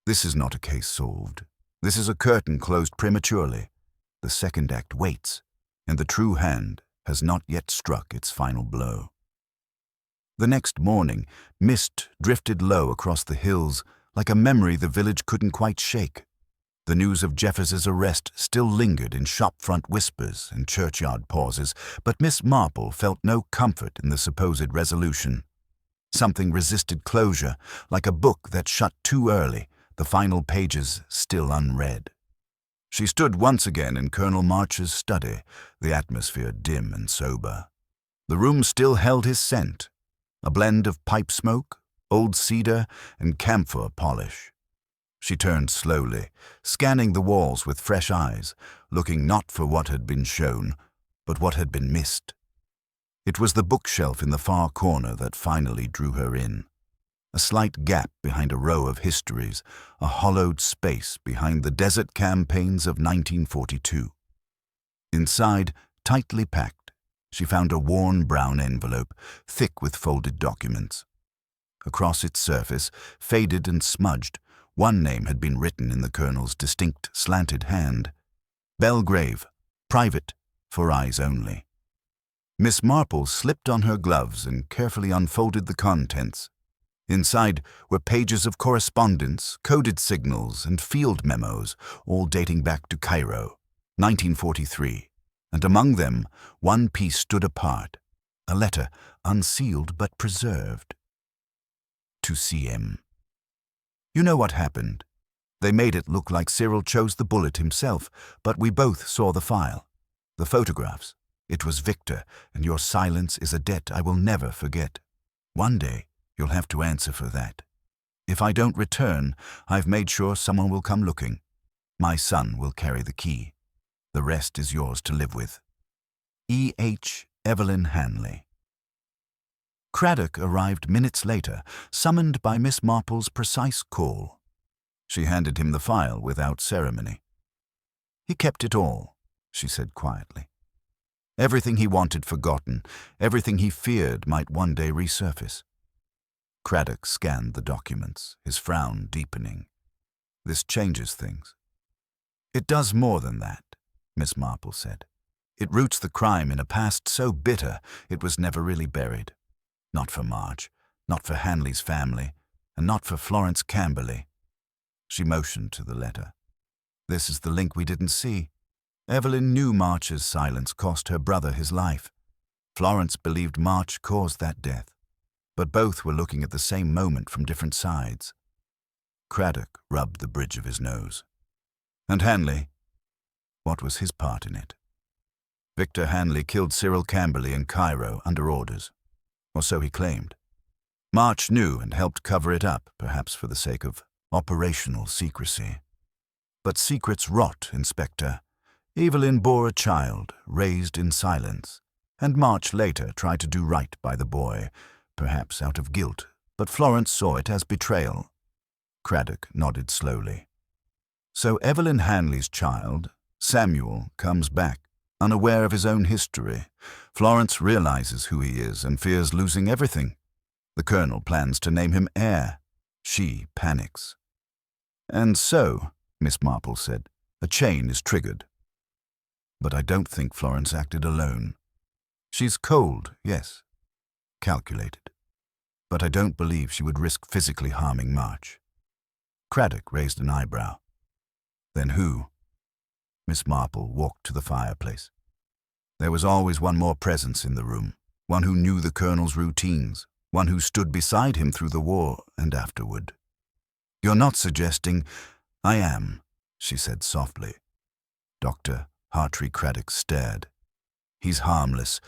"This is not a case solved. This is a curtain closed prematurely. The second act waits, and the true hand has not yet struck its final blow." The next morning, mist drifted low across the hills, like a memory the village couldn't quite shake. The news of Jeffers's arrest still lingered in shop-front whispers and churchyard pauses, but Miss Marple felt no comfort in the supposed resolution. Something resisted closure, like a book that shut too early, the final pages still unread. She stood once again in Colonel March's study, the atmosphere dim and sober. The room still held his scent, a blend of pipe smoke, old cedar, and camphor polish. She turned slowly, scanning the walls with fresh eyes, looking not for what had been shown, but what had been missed. It was the bookshelf in the far corner that finally drew her in. A slight gap behind a row of histories, a hollowed space behind the desert campaigns of 1942. Inside, tightly packed, she found a worn brown envelope, thick with folded documents. Across its surface, faded and smudged, one name had been written in the Colonel's distinct, slanted hand. Belgrave, private, for eyes only. Miss Marple slipped on her gloves and carefully unfolded the contents. Inside were pages of correspondence, coded signals, and field memos, all dating back to Cairo, 1943, and among them one piece stood apart, a letter unsealed but preserved. To CM. You know what happened. They made it look like Cyril chose the bullet himself, but we both saw the file. The photographs. It was Victor, and your silence is a debt I will never forget. One day, you'll have to answer for that. If I don't return, I've made sure someone will come looking. My son will carry the key. The rest is yours to live with. E.H. Evelyn Hanley. Craddock arrived minutes later, summoned by Miss Marple's precise call. She handed him the file without ceremony. He kept it all, she said quietly. Everything he wanted forgotten, everything he feared might one day resurface. Craddock scanned the documents, his frown deepening. This changes things. It does more than that, Miss Marple said. It roots the crime in a past so bitter it was never really buried. Not for March, not for Hanley's family, and not for Florence Camberley. She motioned to the letter. This is the link we didn't see. Evelyn knew March's silence cost her brother his life. Florence believed March caused that death, but both were looking at the same moment from different sides. Craddock rubbed the bridge of his nose. And Hanley? What was his part in it? Victor Hanley killed Cyril Camberley in Cairo under orders, or so he claimed. March knew and helped cover it up, perhaps for the sake of operational secrecy. But secrets rot, Inspector. Evelyn bore a child, raised in silence, and March later tried to do right by the boy, perhaps out of guilt, but Florence saw it as betrayal. Craddock nodded slowly. So Evelyn Hanley's child, Samuel, comes back, unaware of his own history. Florence realizes who he is and fears losing everything. The colonel plans to name him heir. She panics. And so, Miss Marple said, a chain is triggered. But I don't think Florence acted alone. She's cold, yes, calculated. But I don't believe she would risk physically harming March. Craddock raised an eyebrow. Then who? Miss Marple walked to the fireplace. There was always one more presence in the room, one who knew the colonel's routines, one who stood beside him through the war and afterward. You're not suggesting— I am, she said softly. Dr. Hartree Craddock stared. He's harmless.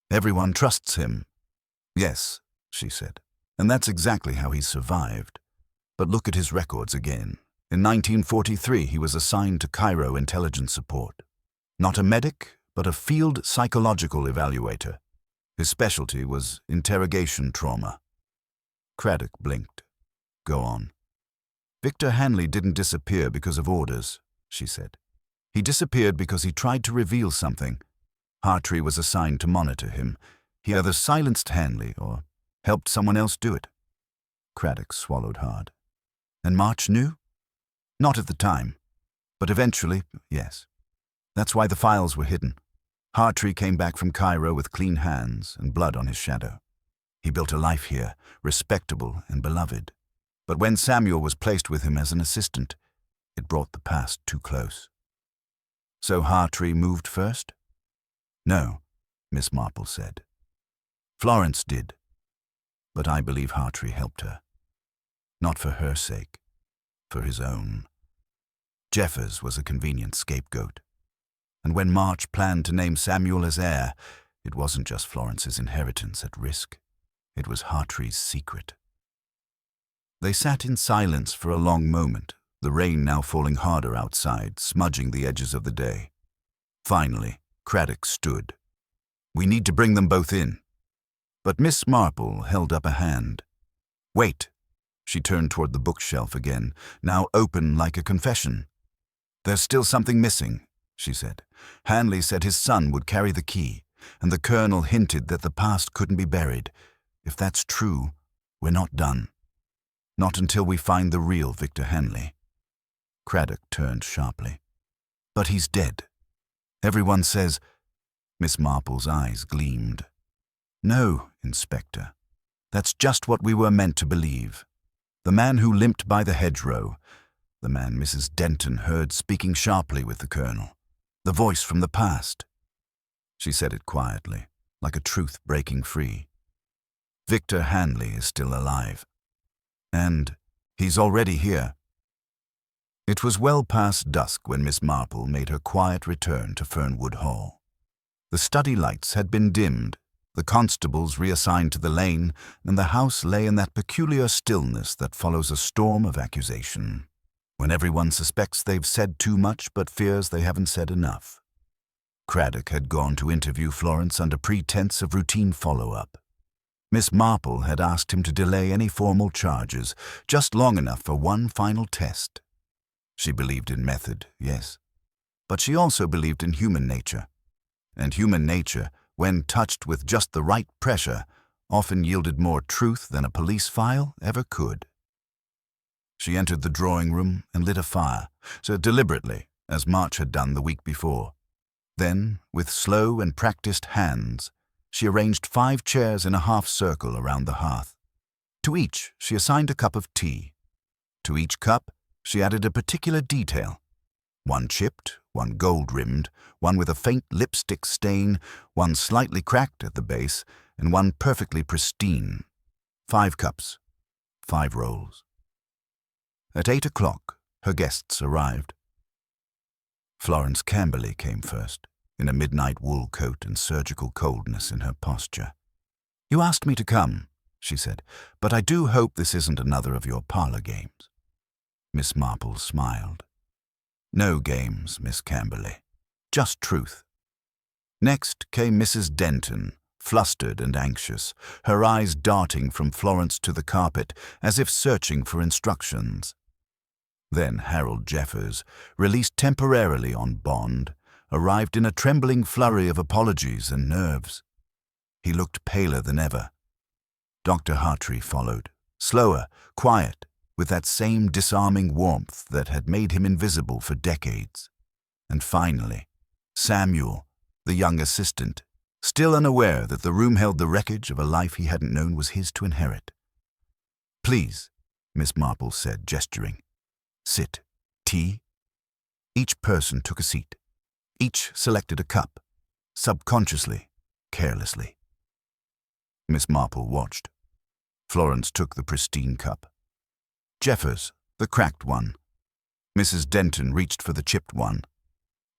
Everyone trusts him. Yes, she said, and that's exactly how he survived. But look at his records again. In 1943, he was assigned to Cairo intelligence support. Not a medic, but a field psychological evaluator. His specialty was interrogation trauma. Craddock blinked. Go on. Victor Hanley didn't disappear because of orders, she said. He disappeared because he tried to reveal something. Hartree was assigned to monitor him. He either silenced Hanley or helped someone else do it. Craddock swallowed hard. And March knew? Not at the time. But eventually, yes. That's why the files were hidden. Hartree came back from Cairo with clean hands and blood on his shadow. He built a life here, respectable and beloved. But when Samuel was placed with him as an assistant, it brought the past too close. So Hartree moved first? No, Miss Marple said. Florence did. But I believe Hartree helped her. Not for her sake, for his own. Jeffers was a convenient scapegoat. And when March planned to name Samuel as heir, it wasn't just Florence's inheritance at risk. It was Hartree's secret. They sat in silence for a long moment, the rain now falling harder outside, smudging the edges of the day. Finally, Craddock stood. We need to bring them both in. But Miss Marple held up a hand. Wait. She turned toward the bookshelf again, now open like a confession. There's still something missing, she said. Hanley said his son would carry the key, and the colonel hinted that the past couldn't be buried. If that's true, we're not done. Not until we find the real Victor Hanley. Craddock turned sharply. But he's dead. Everyone says—" Miss Marple's eyes gleamed. "No, Inspector. That's just what we were meant to believe. The man who limped by the hedgerow, the man Mrs. Denton heard speaking sharply with the Colonel, the voice from the past." She said it quietly, like a truth breaking free. "Victor Hanley is still alive. And he's already here." It was well past dusk when Miss Marple made her quiet return to Fernwood Hall. The study lights had been dimmed, the constables reassigned to the lane, and the house lay in that peculiar stillness that follows a storm of accusation, when everyone suspects they've said too much but fears they haven't said enough. Craddock had gone to interview Florence under pretense of routine follow-up. Miss Marple had asked him to delay any formal charges, just long enough for one final test. She believed in method, yes, but she also believed in human nature. And human nature, when touched with just the right pressure, often yielded more truth than a police file ever could. She entered the drawing room and lit a fire, so deliberately, as March had done the week before. Then, with slow and practiced hands, she arranged 5 chairs in a half-circle around the hearth. To each, she assigned a cup of tea. To each cup, she added a particular detail. One chipped, one gold-rimmed, one with a faint lipstick stain, one slightly cracked at the base, and one perfectly pristine. 5 cups, 5 rolls. At 8 o'clock, her guests arrived. Florence Camberley came first, in a midnight wool coat and surgical coldness in her posture. "You asked me to come," she said, "but I do hope this isn't another of your parlor games." Miss Marple smiled. "No games, Miss Camberley. Just truth." Next came Mrs. Denton, flustered and anxious, her eyes darting from Florence to the carpet, as if searching for instructions. Then Harold Jeffers, released temporarily on bond, arrived in a trembling flurry of apologies and nerves. He looked paler than ever. Dr. Hartree followed, slower, quiet, with that same disarming warmth that had made him invisible for decades. And finally, Samuel, the young assistant, still unaware that the room held the wreckage of a life he hadn't known was his to inherit. "Please," Miss Marple said, gesturing. "Sit. Tea?" Each person took a seat. Each selected a cup, subconsciously, carelessly. Miss Marple watched. Florence took the pristine cup. Jeffers, the cracked one. Mrs. Denton reached for the chipped one.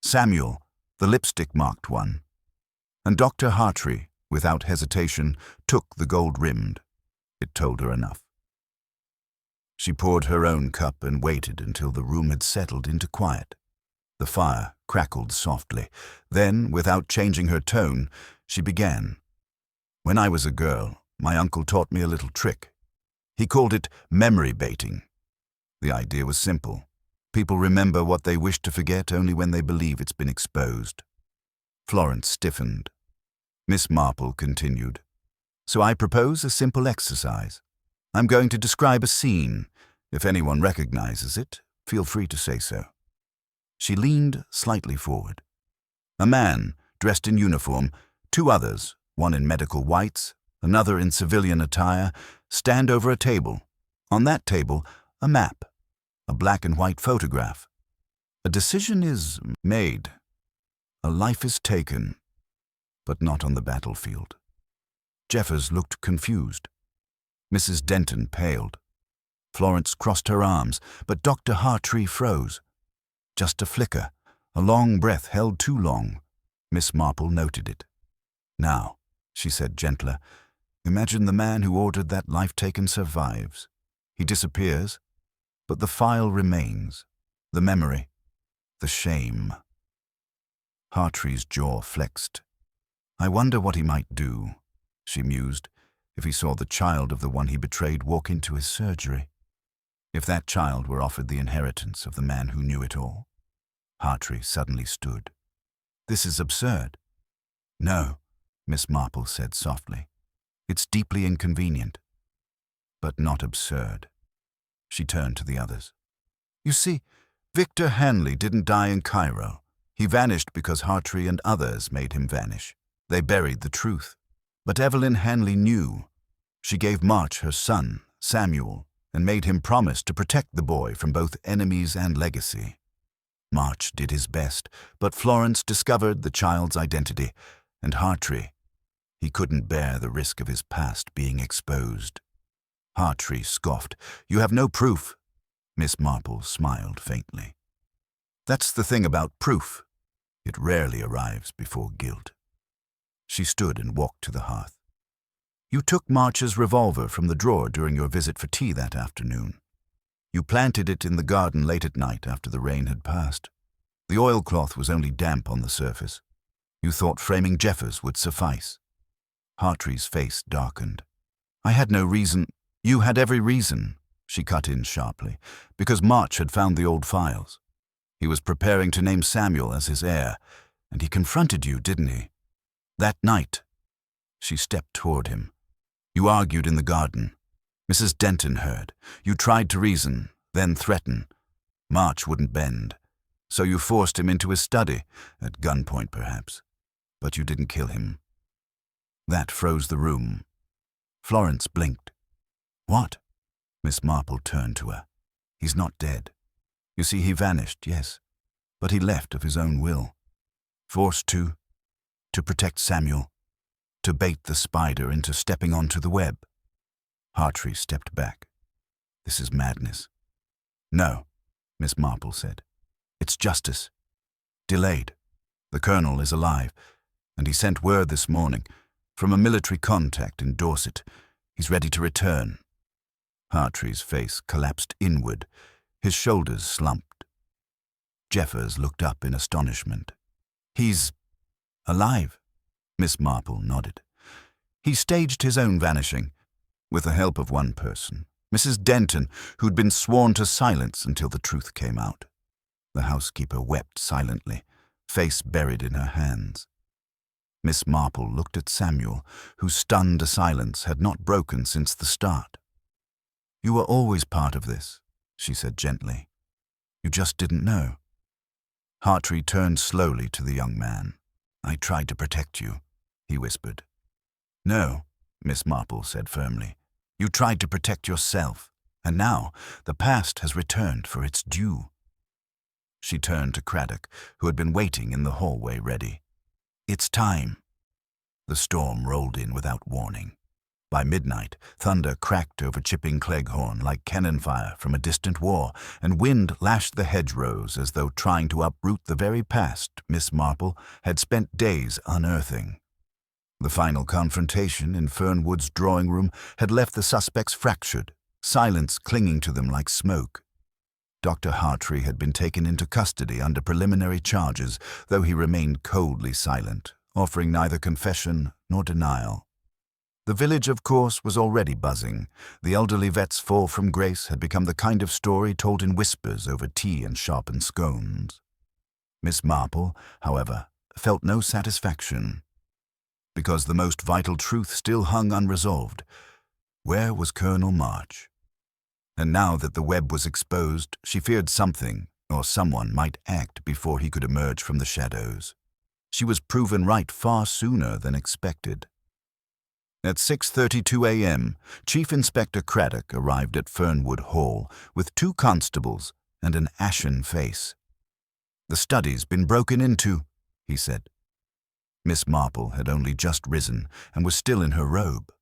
Samuel, the lipstick-marked one. And Dr. Hartree, without hesitation, took the gold-rimmed. It told her enough. She poured her own cup and waited until the room had settled into quiet. The fire crackled softly. Then, without changing her tone, she began. "When I was a girl, my uncle taught me a little trick. He called it memory baiting. The idea was simple. People remember what they wish to forget only when they believe it's been exposed." Florence stiffened. Miss Marple continued. "So I propose a simple exercise. I'm going to describe a scene. If anyone recognizes it, feel free to say so." She leaned slightly forward. A man, dressed in uniform, 2 others, one in medical whites, another in civilian attire, stand over a table. On that table, a map, a black and white photograph. A decision is made. A life is taken, but not on the battlefield. Jeffers looked confused. Mrs. Denton paled. Florence crossed her arms, but Dr. Hartree froze. Just a flicker, a long breath held too long. Miss Marple noted it. "Now," she said gentler, "imagine the man who ordered that life taken survives. He disappears, but the file remains, the memory, the shame." Hartree's jaw flexed. "I wonder what he might do," she mused, "if he saw the child of the one he betrayed walk into his surgery. If that child were offered the inheritance of the man who knew it all." Hartree suddenly stood. "This is absurd." "No," Miss Marple said softly. "It's deeply inconvenient, but not absurd." She turned to the others. "You see, Victor Hanley didn't die in Cairo. He vanished because Hartree and others made him vanish. They buried the truth. But Evelyn Hanley knew. She gave March her son, Samuel, and made him promise to protect the boy from both enemies and legacy. March did his best, but Florence discovered the child's identity, and Hartree, he couldn't bear the risk of his past being exposed. Hartree scoffed. "You have no proof." Miss Marple smiled faintly. "That's the thing about proof. It rarely arrives before guilt." She stood and walked to the hearth. "You took March's revolver from the drawer during your visit for tea that afternoon. You planted it in the garden late at night after the rain had passed. The oilcloth was only damp on the surface. You thought framing Jeffers would suffice." Hartree's face darkened. "I had no reason—" "You had every reason," she cut in sharply, "because March had found the old files. He was preparing to name Samuel as his heir, and he confronted you, didn't he? That night." She stepped toward him. "You argued in the garden. Mrs. Denton heard. You tried to reason, then threaten. March wouldn't bend. So you forced him into his study, at gunpoint perhaps. But you didn't kill him." That froze the room. Florence blinked. "What?" Miss Marple turned to her. "He's not dead. You see, he vanished, yes, but he left of his own will. Forced to protect Samuel, to bait the spider into stepping onto the web." Hartree stepped back. "This is madness." "No," Miss Marple said. "It's justice. Delayed. The colonel is alive, and he sent word this morning from a military contact in Dorset. He's ready to return." Hartree's face collapsed inward. His shoulders slumped. Jeffers looked up in astonishment. "He's alive?" Miss Marple nodded. "He staged his own vanishing, with the help of one person, Mrs. Denton, who'd been sworn to silence until the truth came out." The housekeeper wept silently, face buried in her hands. Miss Marple looked at Samuel, whose stunned silence had not broken since the start. "You were always part of this," she said gently. "You just didn't know." Hartree turned slowly to the young man. "I tried to protect you," he whispered. "No," Miss Marple said firmly. "You tried to protect yourself, and now the past has returned for its due." She turned to Craddock, who had been waiting in the hallway ready. "It's time." The storm rolled in without warning. By midnight, thunder cracked over Chipping Cleghorn like cannon fire from a distant war, and wind lashed the hedgerows as though trying to uproot the very past Miss Marple had spent days unearthing. The final confrontation in Fernwood's drawing room had left the suspects fractured, silence clinging to them like smoke. Dr. Hartree had been taken into custody under preliminary charges, though he remained coldly silent, offering neither confession nor denial. The village, of course, was already buzzing. The elderly vet's fall from grace had become the kind of story told in whispers over tea and sharpened scones. Miss Marple, however, felt no satisfaction, because the most vital truth still hung unresolved. Where was Colonel March? And now that the web was exposed, she feared something or someone might act before he could emerge from the shadows. She was proven right far sooner than expected. At 6:32 a.m., Chief Inspector Craddock arrived at Fernwood Hall with 2 constables and an ashen face. "The study's been broken into," he said. Miss Marple had only just risen and was still in her robe.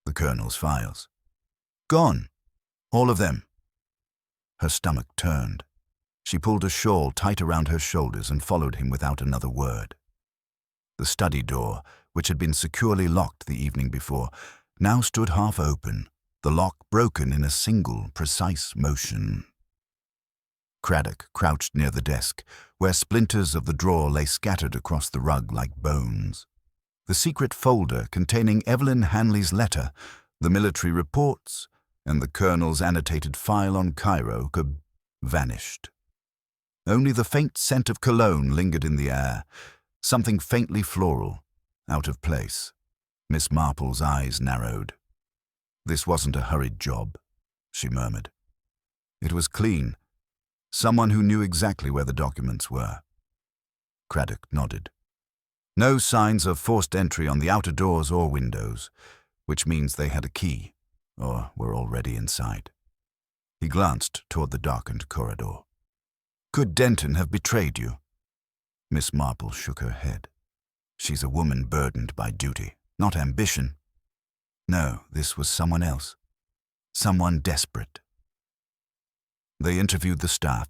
"The colonel's files." "Gone. All of them." Her stomach turned. She pulled a shawl tight around her shoulders and followed him without another word. The study door, which had been securely locked the evening before, now stood half open, the lock broken in a single, precise motion. Craddock crouched near the desk, where splinters of the drawer lay scattered across the rug like bones. The secret folder containing Evelyn Hanley's letter, the military reports, and the colonel's annotated file on Cairo vanished. Only the faint scent of cologne lingered in the air, something faintly floral, out of place. Miss Marple's eyes narrowed. "This wasn't a hurried job," she murmured. "It was clean. Someone who knew exactly where the documents were." Craddock nodded. No signs of forced entry on the outer doors or windows, which means they had a key, or were already inside. He glanced toward the darkened corridor. Could Denton have betrayed you? Miss Marple shook her head. She's a woman burdened by duty, not ambition. No, this was someone else. Someone desperate. They interviewed the staff.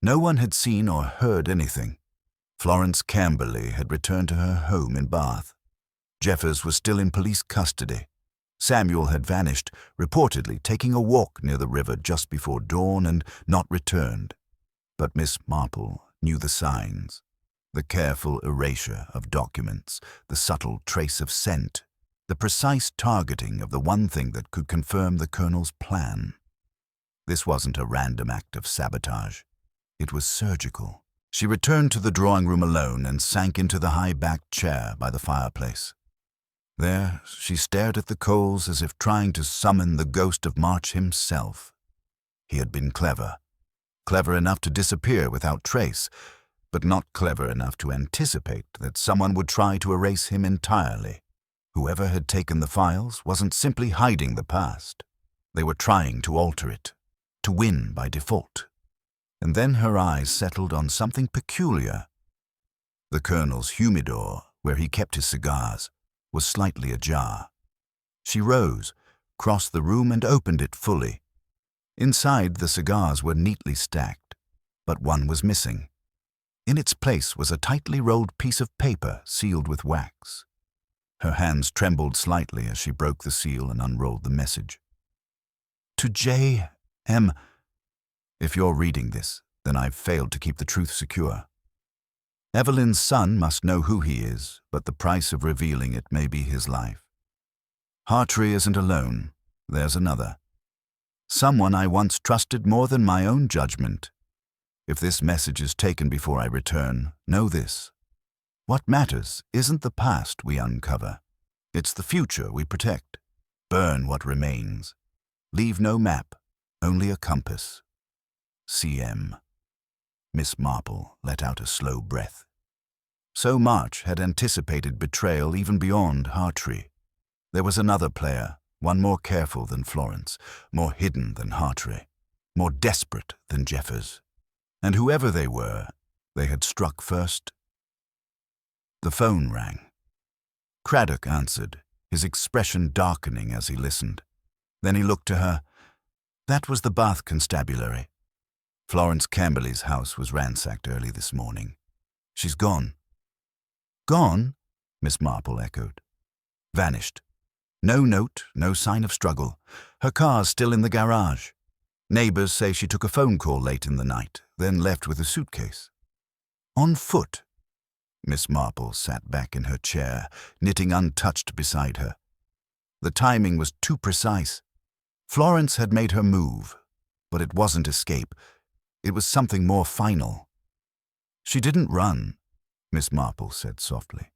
No one had seen or heard anything. Florence Camberley had returned to her home in Bath. Jeffers was still in police custody. Samuel had vanished, reportedly taking a walk near the river just before dawn and not returned. But Miss Marple knew the signs. The careful erasure of documents, the subtle trace of scent, the precise targeting of the one thing that could confirm the Colonel's plan. This wasn't a random act of sabotage. It was surgical. She returned to the drawing room alone and sank into the high-backed chair by the fireplace. There, she stared at the coals as if trying to summon the ghost of March himself. He had been clever. Clever enough to disappear without trace, but not clever enough to anticipate that someone would try to erase him entirely. Whoever had taken the files wasn't simply hiding the past. They were trying to alter it, to win by default. And then her eyes settled on something peculiar. The Colonel's humidor, where he kept his cigars, was slightly ajar. She rose, crossed the room and opened it fully. Inside, the cigars were neatly stacked, but one was missing. In its place was a tightly rolled piece of paper sealed with wax. Her hands trembled slightly as she broke the seal and unrolled the message. To J.M. If you're reading this, then I've failed to keep the truth secure. Evelyn's son must know who he is, but the price of revealing it may be his life. Hartree isn't alone. There's another. Someone I once trusted more than my own judgment. If this message is taken before I return, know this. What matters isn't the past we uncover. It's the future we protect. Burn what remains. Leave no map, only a compass. C.M. Miss Marple let out a slow breath. So March had anticipated betrayal even beyond Hartree. There was another player, one more careful than Florence, more hidden than Hartree, more desperate than Jeffers. And whoever they were, they had struck first. The phone rang. Craddock answered, his expression darkening as he listened. Then he looked to her. That was the Bath constabulary. Florence Camberley's house was ransacked early this morning. She's gone. Gone? Miss Marple echoed. Vanished. No note, no sign of struggle. Her car's still in the garage. Neighbors say she took a phone call late in the night, then left with a suitcase. On foot. Miss Marple sat back in her chair, knitting untouched beside her. The timing was too precise. Florence had made her move, but it wasn't escape. It was something more final. She didn't run, Miss Marple said softly.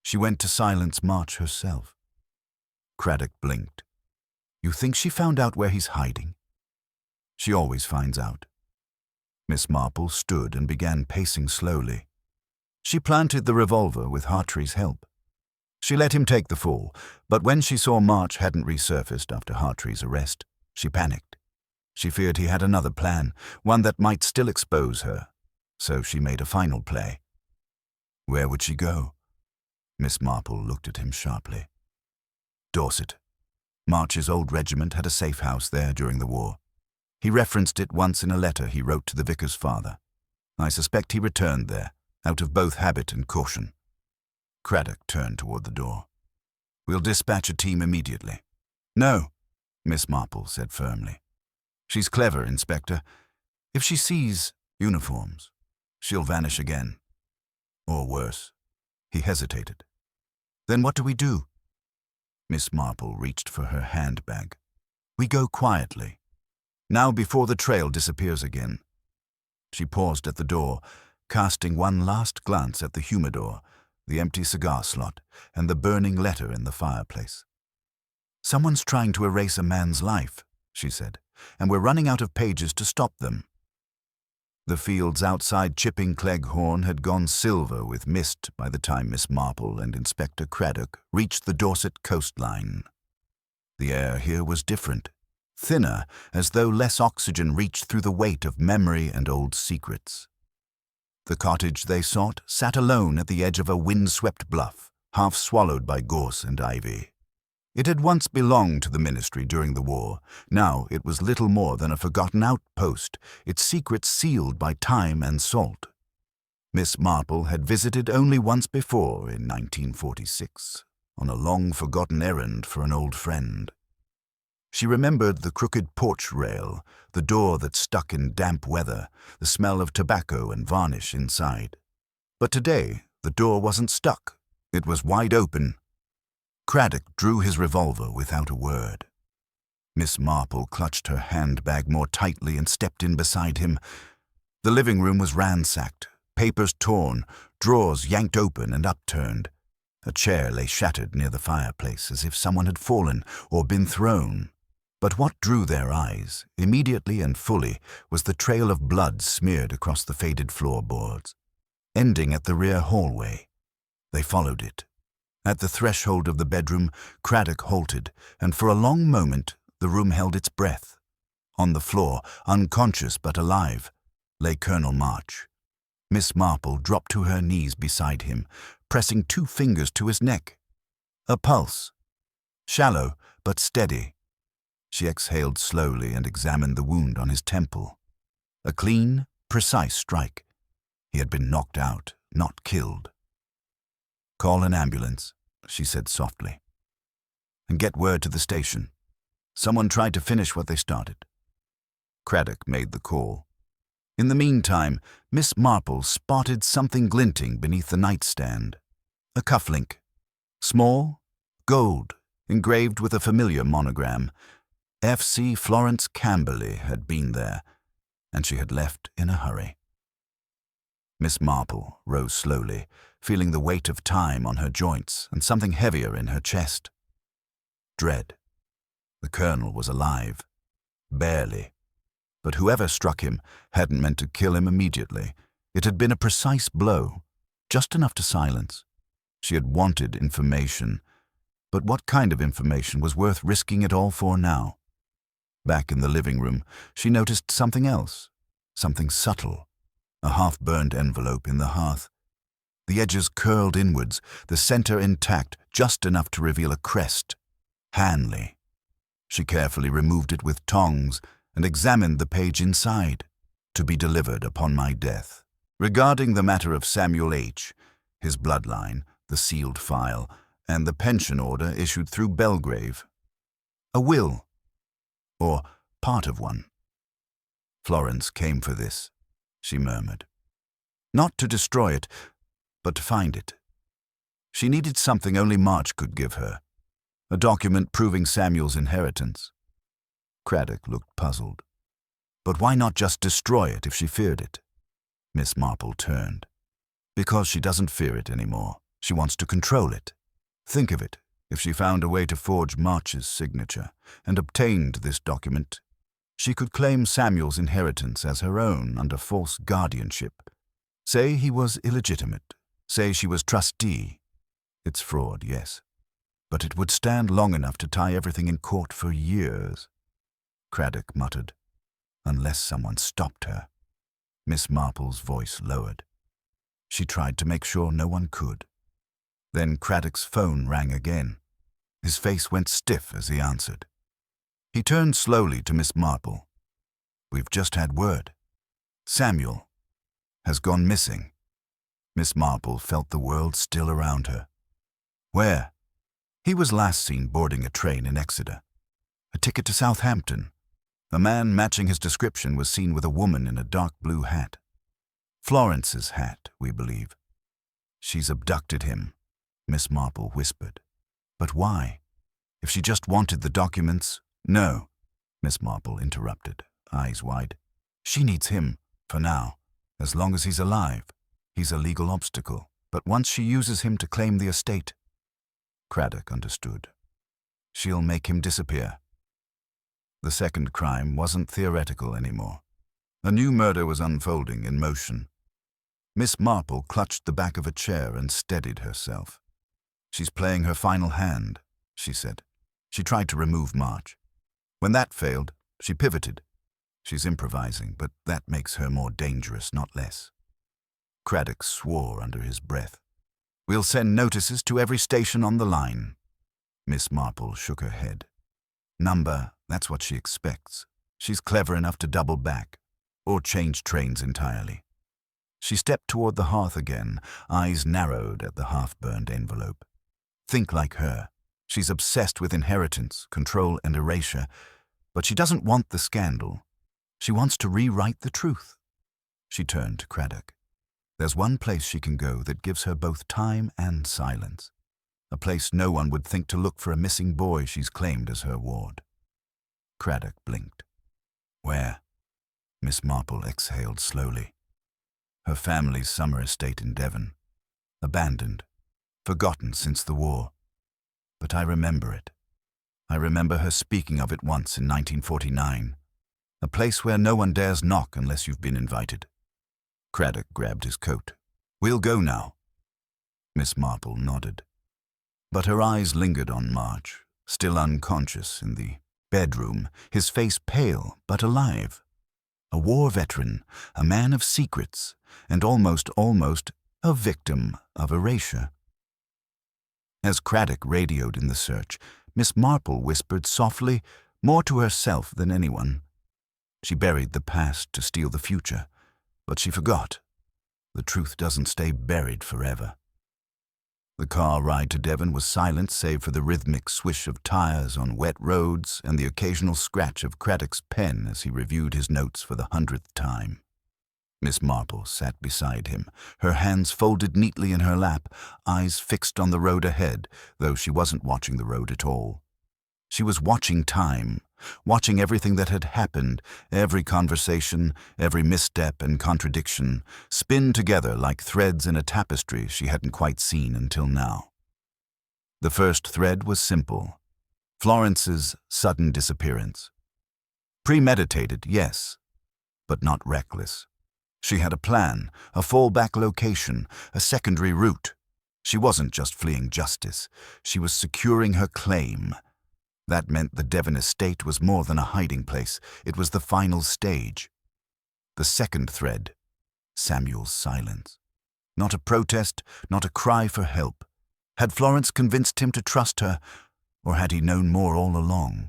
She went to silence March herself. Craddock blinked. You think she found out where he's hiding? She always finds out. Miss Marple stood and began pacing slowly. She planted the revolver with Hartree's help. She let him take the fall, but when she saw March hadn't resurfaced after Hartree's arrest, she panicked. She feared he had another plan, one that might still expose her, so she made a final play. Where would she go? Miss Marple looked at him sharply. Dorset. March's old regiment had a safe house there during the war. He referenced it once in a letter he wrote to the vicar's father. I suspect he returned there, out of both habit and caution. Craddock turned toward the door. We'll dispatch a team immediately. No, Miss Marple said firmly. She's clever, Inspector. If she sees uniforms, she'll vanish again. Or worse. He hesitated. Then what do we do? Miss Marple reached for her handbag. We go quietly. Now before the trail disappears again. She paused at the door, casting one last glance at the humidor, the empty cigar slot, and the burning letter in the fireplace. Someone's trying to erase a man's life, she said, and we're running out of pages to stop them. The fields outside Chipping Cleghorn had gone silver with mist by the time Miss Marple and Inspector Craddock reached the Dorset coastline. The air here was different, thinner, as though less oxygen reached through the weight of memory and old secrets. The cottage they sought sat alone at the edge of a wind-swept bluff, half swallowed by gorse and ivy. It had once belonged to the ministry during the war. Now it was little more than a forgotten outpost, its secrets sealed by time and salt. Miss Marple had visited only once before in 1946, on a long-forgotten errand for an old friend. She remembered the crooked porch rail, the door that stuck in damp weather, the smell of tobacco and varnish inside. But today, the door wasn't stuck. It was wide open. Craddock drew his revolver without a word. Miss Marple clutched her handbag more tightly and stepped in beside him. The living room was ransacked, papers torn, drawers yanked open and upturned. A chair lay shattered near the fireplace as if someone had fallen or been thrown. But what drew their eyes, immediately and fully, was the trail of blood smeared across the faded floorboards, ending at the rear hallway. They followed it. At the threshold of the bedroom, Craddock halted, and for a long moment the room held its breath. On the floor, unconscious but alive, lay Colonel March. Miss Marple dropped to her knees beside him, pressing 2 fingers to his neck. A pulse, shallow but steady. She exhaled slowly and examined the wound on his temple. A clean, precise strike. He had been knocked out, not killed. "Call an ambulance," she said softly. "And get word to the station. Someone tried to finish what they started." Craddock made the call. In the meantime, Miss Marple spotted something glinting beneath the nightstand. A cufflink. Small, gold, engraved with a familiar monogram. F.C. Florence Camberley had been there, and she had left in a hurry. Miss Marple rose slowly, feeling the weight of time on her joints and something heavier in her chest. Dread. The Colonel was alive. Barely. But whoever struck him hadn't meant to kill him immediately. It had been a precise blow, just enough to silence. She had wanted information, but what kind of information was worth risking it all for now? Back in the living room, she noticed something else, something subtle, a half-burned envelope in the hearth. The edges curled inwards, the center intact, just enough to reveal a crest. Hanley. She carefully removed it with tongs and examined the page inside. "To be delivered upon my death. Regarding the matter of Samuel H., his bloodline, the sealed file, and the pension order issued through Belgrave. A will. Or part of one. Florence came for this," she murmured. "Not to destroy it, but to find it. She needed something only March could give her. A document proving Samuel's inheritance." Craddock looked puzzled. "But why not just destroy it if she feared it?" Miss Marple turned. "Because she doesn't fear it anymore. She wants to control it. Think of it. If she found a way to forge March's signature and obtained this document, she could claim Samuel's inheritance as her own under false guardianship. Say he was illegitimate. Say she was trustee. It's fraud, yes. But it would stand long enough to tie everything in court for years." Craddock muttered, "Unless someone stopped her." Miss Marple's voice lowered. She tried to make sure no one could. Then Craddock's phone rang again. His face went stiff as he answered. He turned slowly to Miss Marple. "We've just had word. Samuel has gone missing." Miss Marple felt the world still around her. "Where?" "He was last seen boarding a train in Exeter. A ticket to Southampton. A man matching his description was seen with a woman in a dark blue hat. Florence's hat, we believe." "She's abducted him," Miss Marple whispered. "But why? If she just wanted the documents—" "No," Miss Marple interrupted, eyes wide. "She needs him, for now. As long as he's alive, he's a legal obstacle. But once she uses him to claim the estate—" Craddock understood. "She'll make him disappear." The second crime wasn't theoretical anymore. A new murder was unfolding in motion. Miss Marple clutched the back of a chair and steadied herself. "She's playing her final hand," she said. She tried to remove March. When that failed, she pivoted. "She's improvising, but that makes her more dangerous, not less." Craddock swore under his breath. "We'll send notices to every station on the line." Miss Marple shook her head. "Number, that's what she expects. She's clever enough to double back, or change trains entirely." She stepped toward the hearth again, eyes narrowed at the half-burned envelope. "Think like her. She's obsessed with inheritance, control, and erasure, but she doesn't want the scandal. She wants to rewrite the truth." She turned to Craddock. "There's one place she can go that gives her both time and silence. A place no one would think to look for a missing boy she's claimed as her ward." Craddock blinked. "Where?" Miss Marple exhaled slowly. "Her family's summer estate in Devon. Abandoned, forgotten since the war. But I remember it. I remember her speaking of it once in 1949. A place where no one dares knock unless you've been invited." Craddock grabbed his coat. "We'll go now." Miss Marple nodded. But her eyes lingered on March, still unconscious in the bedroom, his face pale but alive. A war veteran, a man of secrets, and almost a victim of erasure. As Craddock radioed in the search, Miss Marple whispered softly, more to herself than anyone. She buried the past to steal the future, but she forgot. The truth doesn't stay buried forever. The car ride to Devon was silent save for the rhythmic swish of tires on wet roads and the occasional scratch of Craddock's pen as he reviewed his notes for the 100th time. Miss Marple sat beside him, her hands folded neatly in her lap, eyes fixed on the road ahead, though she wasn't watching the road at all. She was watching time, watching everything that had happened, every conversation, every misstep and contradiction, spin together like threads in a tapestry she hadn't quite seen until now. The first thread was simple: Florence's sudden disappearance. Premeditated, yes, but not reckless. She had a plan, a fallback location, a secondary route. She wasn't just fleeing justice, she was securing her claim. That meant the Devon estate was more than a hiding place. It was the final stage. The second thread, Samuel's silence. Not a protest, not a cry for help. Had Florence convinced him to trust her, or had he known more all along?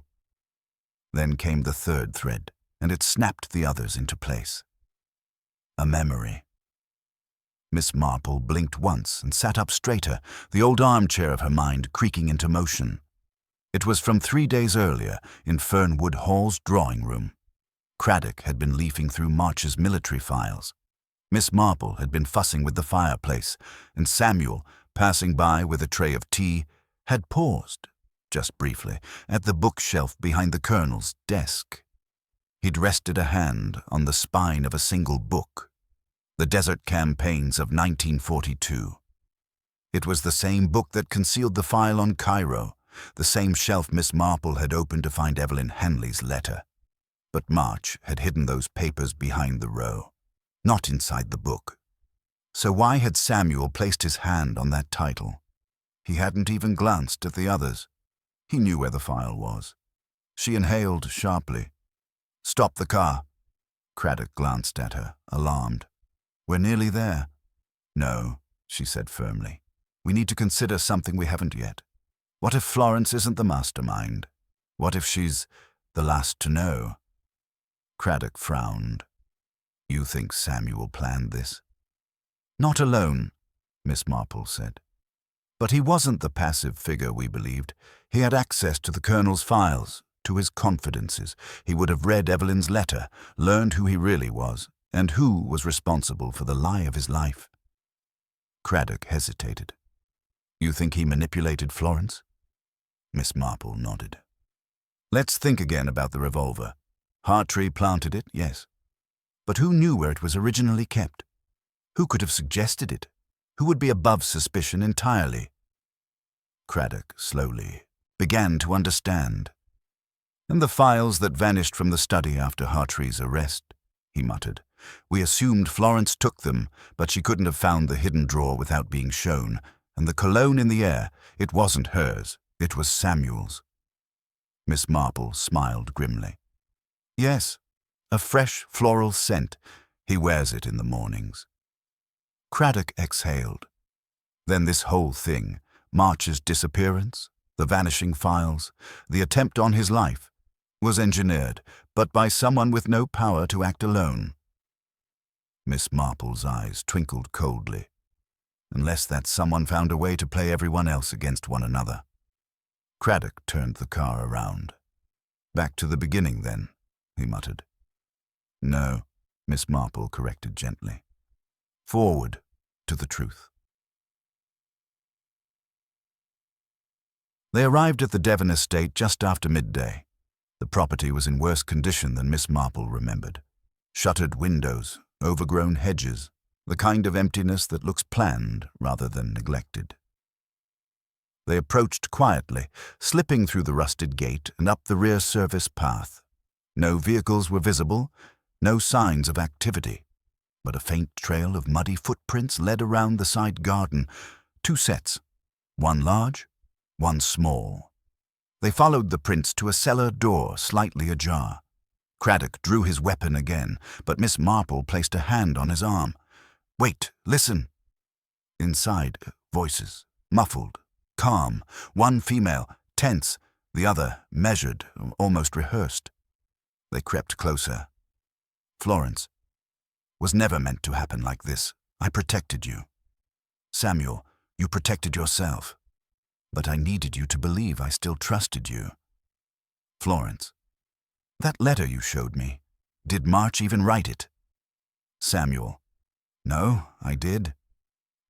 Then came the third thread, and it snapped the others into place. A memory. Miss Marple blinked once and sat up straighter, the old armchair of her mind creaking into motion. It was from 3 days earlier, in Fernwood Hall's drawing room. Craddock had been leafing through March's military files. Miss Marple had been fussing with the fireplace, and Samuel, passing by with a tray of tea, had paused, just briefly, at the bookshelf behind the Colonel's desk. He'd rested a hand on the spine of a single book, The Desert Campaigns of 1942. It was the same book that concealed the file on Cairo, the same shelf Miss Marple had opened to find Evelyn Hanley's letter. But March had hidden those papers behind the row, not inside the book. So why had Samuel placed his hand on that title? He hadn't even glanced at the others. He knew where the file was. She inhaled sharply. "Stop the car." Craddock glanced at her, alarmed. "We're nearly there." "No," she said firmly. "We need to consider something we haven't yet. What if Florence isn't the mastermind? What if she's the last to know?" Craddock frowned. "You think Samuel planned this?" "Not alone," Miss Marple said. "But he wasn't the passive figure we believed. He had access to the Colonel's files, to his confidences. He would have read Evelyn's letter, learned who he really was, and who was responsible for the lie of his life." Craddock hesitated. "You think he manipulated Florence?" Miss Marple nodded. "Let's think again about the revolver. Hartree planted it, yes. But who knew where it was originally kept? Who could have suggested it? Who would be above suspicion entirely?" Craddock, slowly, began to understand. "And the files that vanished from the study after Hartree's arrest," he muttered. "We assumed Florence took them, but she couldn't have found the hidden drawer without being shown. And the cologne in the air, it wasn't hers, it was Samuel's." Miss Marple smiled grimly. "Yes, a fresh floral scent. He wears it in the mornings." Craddock exhaled. Then this whole thing, March's disappearance, the vanishing files, the attempt on his life, was engineered, but by someone with no power to act alone. Miss Marple's eyes twinkled coldly. Unless that someone found a way to play everyone else against one another. Craddock turned the car around. "Back to the beginning, then," he muttered. "No," Miss Marple corrected gently. "Forward to the truth." They arrived at the Devon estate just after midday. The property was in worse condition than Miss Marple remembered. Shuttered windows, overgrown hedges, the kind of emptiness that looks planned rather than neglected. They approached quietly, slipping through the rusted gate and up the rear service path. No vehicles were visible, no signs of activity, but a faint trail of muddy footprints led around the side garden. 2 sets, one large, one small. They followed the prints to a cellar door slightly ajar. Craddock drew his weapon again, but Miss Marple placed a hand on his arm. "Wait, listen." Inside, voices, muffled, calm, one female, tense, the other measured, almost rehearsed. They crept closer. "Florence, was never meant to happen like this. I protected you. Samuel, you protected yourself. But I needed you to believe I still trusted you. Florence, that letter you showed me, did March even write it?" Samuel, "No, I did.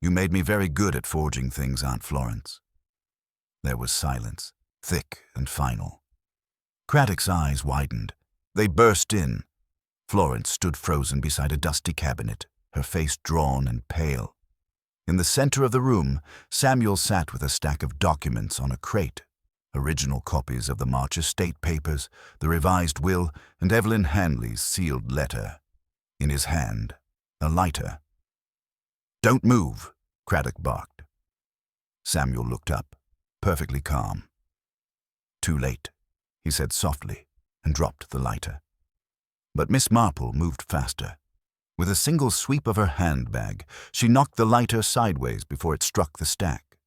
You made me very good at forging things, Aunt Florence." There was silence, thick and final. Craddock's eyes widened. They burst in. Florence stood frozen beside a dusty cabinet, her face drawn and pale. In the center of the room, Samuel sat with a stack of documents on a crate, original copies of the March estate papers, the revised will, and Evelyn Hanley's sealed letter. In his hand, a lighter. "Don't move," Craddock barked. Samuel looked up, perfectly calm. "Too late," he said softly, and dropped the lighter. But Miss Marple moved faster. With a single sweep of her handbag, she knocked the lighter sideways before it struck the stack.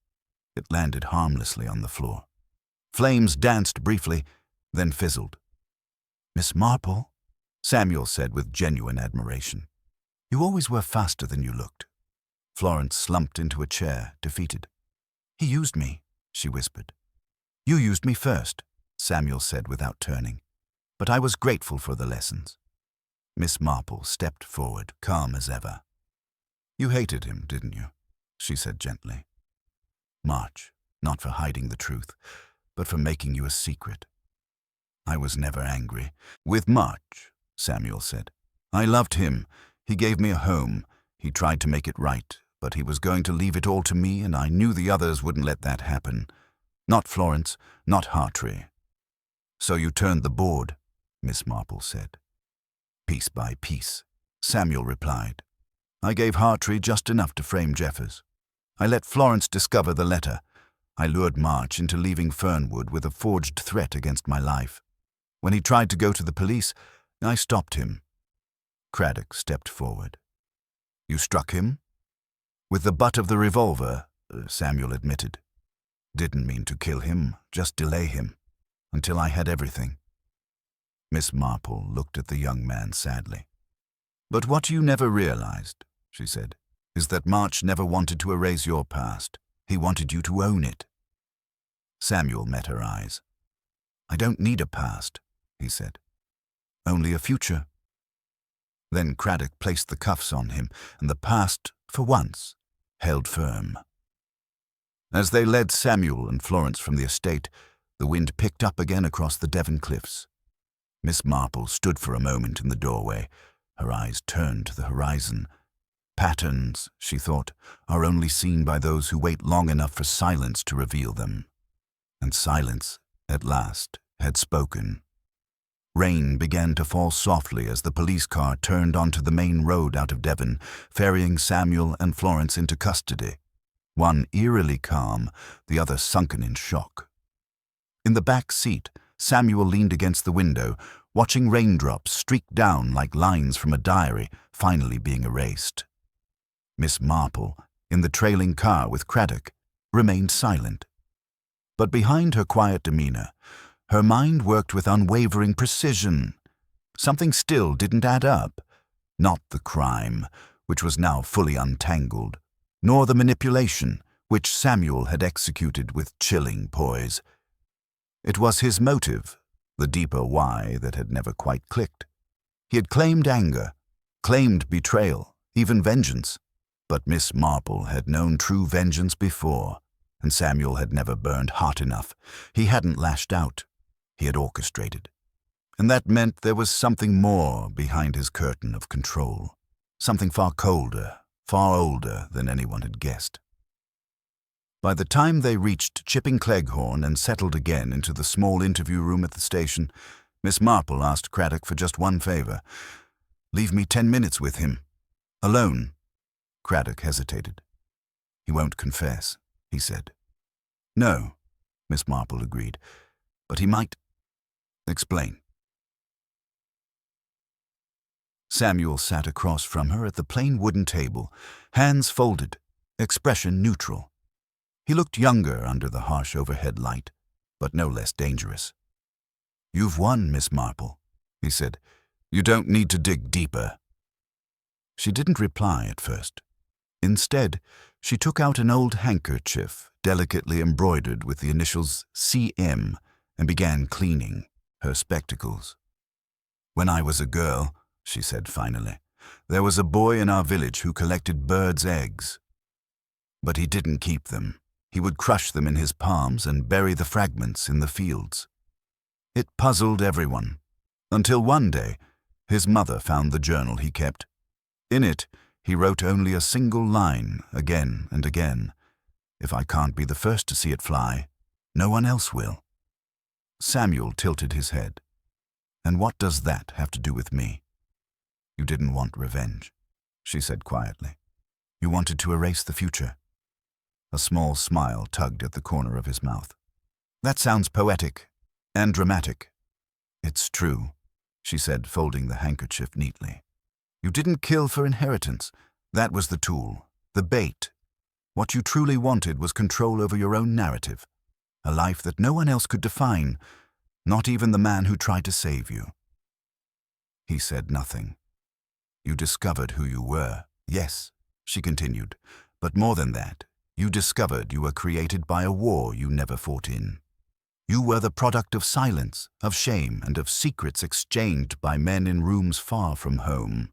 It landed harmlessly on the floor. Flames danced briefly, then fizzled. "Miss Marple," Samuel said with genuine admiration. "You always were faster than you looked." Florence slumped into a chair, defeated. "He used me," she whispered. "You used me first," Samuel said without turning. "But I was grateful for the lessons." Miss Marple stepped forward, calm as ever. "You hated him, didn't you?" she said gently. "March, not for hiding the truth, but for making you a secret." "I was never angry with March," Samuel said. "I loved him. He gave me a home. He tried to make it right, but he was going to leave it all to me, and I knew the others wouldn't let that happen. Not Florence, not Hartree." "So you turned the board," Miss Marple said. "Piece by piece," Samuel replied. "I gave Hartree just enough to frame Jeffers. I let Florence discover the letter. I lured March into leaving Fernwood with a forged threat against my life. When he tried to go to the police, I stopped him." Craddock stepped forward. "You struck him?" "With the butt of the revolver," Samuel admitted. "Didn't mean to kill him, just delay him, until I had everything." Miss Marple looked at the young man sadly. "But what you never realized," she said, "is that March never wanted to erase your past. He wanted you to own it." Samuel met her eyes. "I don't need a past," he said. "Only a future." Then Craddock placed the cuffs on him, and the past, for once, held firm. As they led Samuel and Florence from the estate, the wind picked up again across the Devon cliffs. Miss Marple stood for a moment in the doorway, her eyes turned to the horizon. Patterns, she thought, are only seen by those who wait long enough for silence to reveal them. And silence, at last, had spoken. Rain began to fall softly as the police car turned onto the main road out of Devon, ferrying Samuel and Florence into custody, one eerily calm, the other sunken in shock. In the back seat, Samuel leaned against the window, watching raindrops streak down like lines from a diary finally being erased. Miss Marple, in the trailing car with Craddock, remained silent. But behind her quiet demeanor, her mind worked with unwavering precision. Something still didn't add up. Not the crime, which was now fully untangled, nor the manipulation, which Samuel had executed with chilling poise. It was his motive, the deeper why, that had never quite clicked. He had claimed anger, claimed betrayal, even vengeance. But Miss Marple had known true vengeance before, and Samuel had never burned hot enough. He hadn't lashed out. He had orchestrated. And that meant there was something more behind his curtain of control, something far colder, far older than anyone had guessed. By the time they reached Chipping Cleghorn and settled again into the small interview room at the station, Miss Marple asked Craddock for just one favor. "Leave me 10 minutes with him. Alone." Craddock hesitated. "He won't confess," he said. "No," Miss Marple agreed, "but he might explain." Samuel sat across from her at the plain wooden table, hands folded, expression neutral. He looked younger under the harsh overhead light, but no less dangerous. "You've won, Miss Marple," he said. "You don't need to dig deeper." She didn't reply at first. Instead, she took out an old handkerchief, delicately embroidered with the initials CM, and began cleaning her spectacles. "When I was a girl," she said finally, "there was a boy in our village who collected birds' eggs. But he didn't keep them. He would crush them in his palms and bury the fragments in the fields. It puzzled everyone, until one day his mother found the journal he kept. In it, he wrote only a single line again and again. 'If I can't be the first to see it fly, no one else will.'" Samuel tilted his head. "And what does that have to do with me?" "You didn't want revenge," she said quietly. "You wanted to erase the future." A small smile tugged at the corner of his mouth. "That sounds poetic and dramatic." "It's true," she said, folding the handkerchief neatly. "You didn't kill for inheritance. That was the tool, the bait. What you truly wanted was control over your own narrative, a life that no one else could define, not even the man who tried to save you." He said nothing. "You discovered who you were, yes," she continued, "but more than that, you discovered you were created by a war you never fought in. You were the product of silence, of shame, and of secrets exchanged by men in rooms far from home.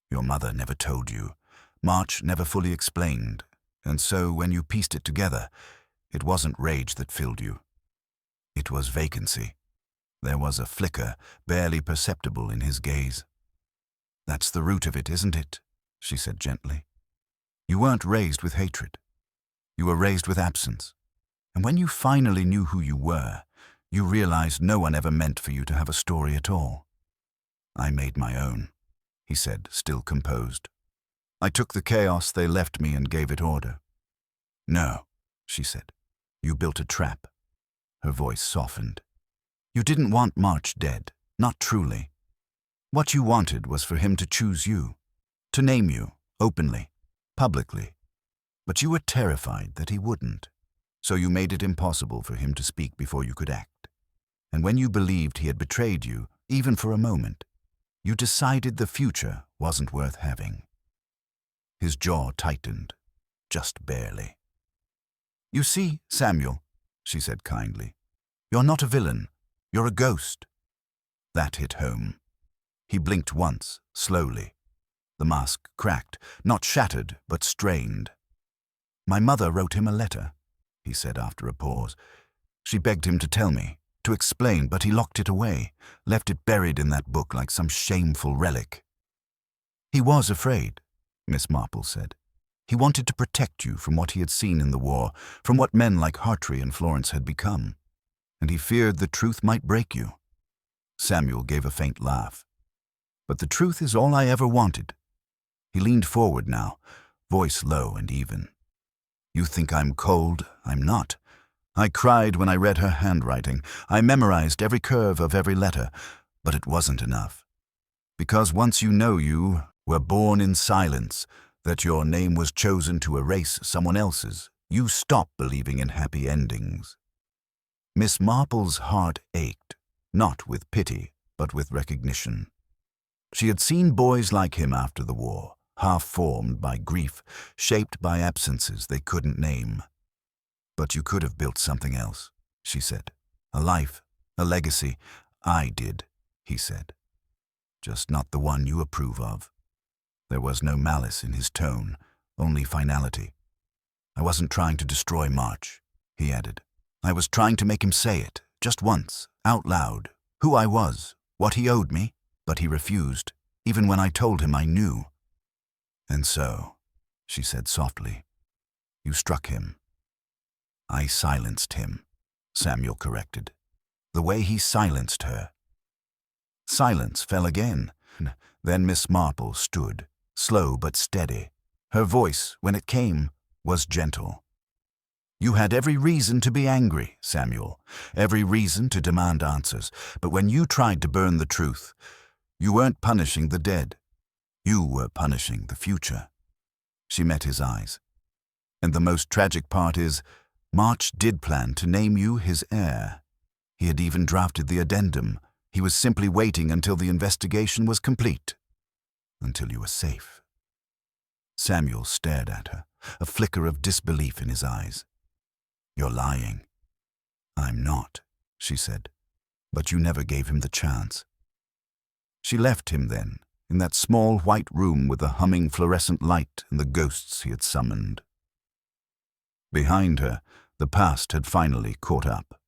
Your mother never told you. March never fully explained, and so when you pieced it together, it wasn't rage that filled you. It was vacancy. There was a flicker, barely perceptible in his gaze. That's the root of it, isn't it?" she said gently. "You weren't raised with hatred. You were raised with absence. And when you finally knew who you were, you realized no one ever meant for you to have a story at all. I made my own," he said, still composed. "I took the chaos they left me and gave it order." "No," she said. "You built a trap." Her voice softened. "You didn't want March dead, not truly. What you wanted was for him to choose you, to name you, openly, publicly. But you were terrified that he wouldn't, so you made it impossible for him to speak before you could act. And when you believed he had betrayed you, even for a moment, you decided the future wasn't worth having." His jaw tightened, just barely. "You see, Samuel," she said kindly, "you're not a villain. You're a ghost." That hit home. He blinked once, slowly. The mask cracked, not shattered, but strained. "My mother wrote him a letter," he said after a pause. "She begged him to tell me, to explain, but he locked it away, left it buried in that book like some shameful relic." "He was afraid," Miss Marple said. "He wanted to protect you from what he had seen in the war, from what men like Hartree and Florence had become. And he feared the truth might break you." Samuel gave a faint laugh. "But the truth is all I ever wanted." He leaned forward now, voice low and even. "You think I'm cold? I'm not. I cried when I read her handwriting. I memorized every curve of every letter, but it wasn't enough. Because once you know you were born in silence, that your name was chosen to erase someone else's, you stop believing in happy endings." Miss Marple's heart ached, not with pity, but with recognition. She had seen boys like him after the war, half-formed by grief, shaped by absences they couldn't name. "But you could have built something else," she said. "A life, a legacy." "I did," he said. "Just not the one you approve of." There was no malice in his tone, only finality. "I wasn't trying to destroy March," he added. "I was trying to make him say it, just once, out loud, who I was, what he owed me, but he refused, even when I told him I knew." "And so," she said softly, "you struck him." "I silenced him," Samuel corrected. "The way he silenced her." Silence fell again. Then Miss Marple stood, slow but steady. Her voice, when it came, was gentle. "You had every reason to be angry, Samuel, every reason to demand answers, but when you tried to burn the truth, you weren't punishing the dead. You were punishing the future." She met his eyes. "And the most tragic part is, March did plan to name you his heir. He had even drafted the addendum. He was simply waiting until the investigation was complete. Until you were safe." Samuel stared at her, a flicker of disbelief in his eyes. "You're lying." "I'm not," she said. "But you never gave him the chance." She left him then, in that small white room with the humming fluorescent light and the ghosts he had summoned. Behind her, the past had finally caught up.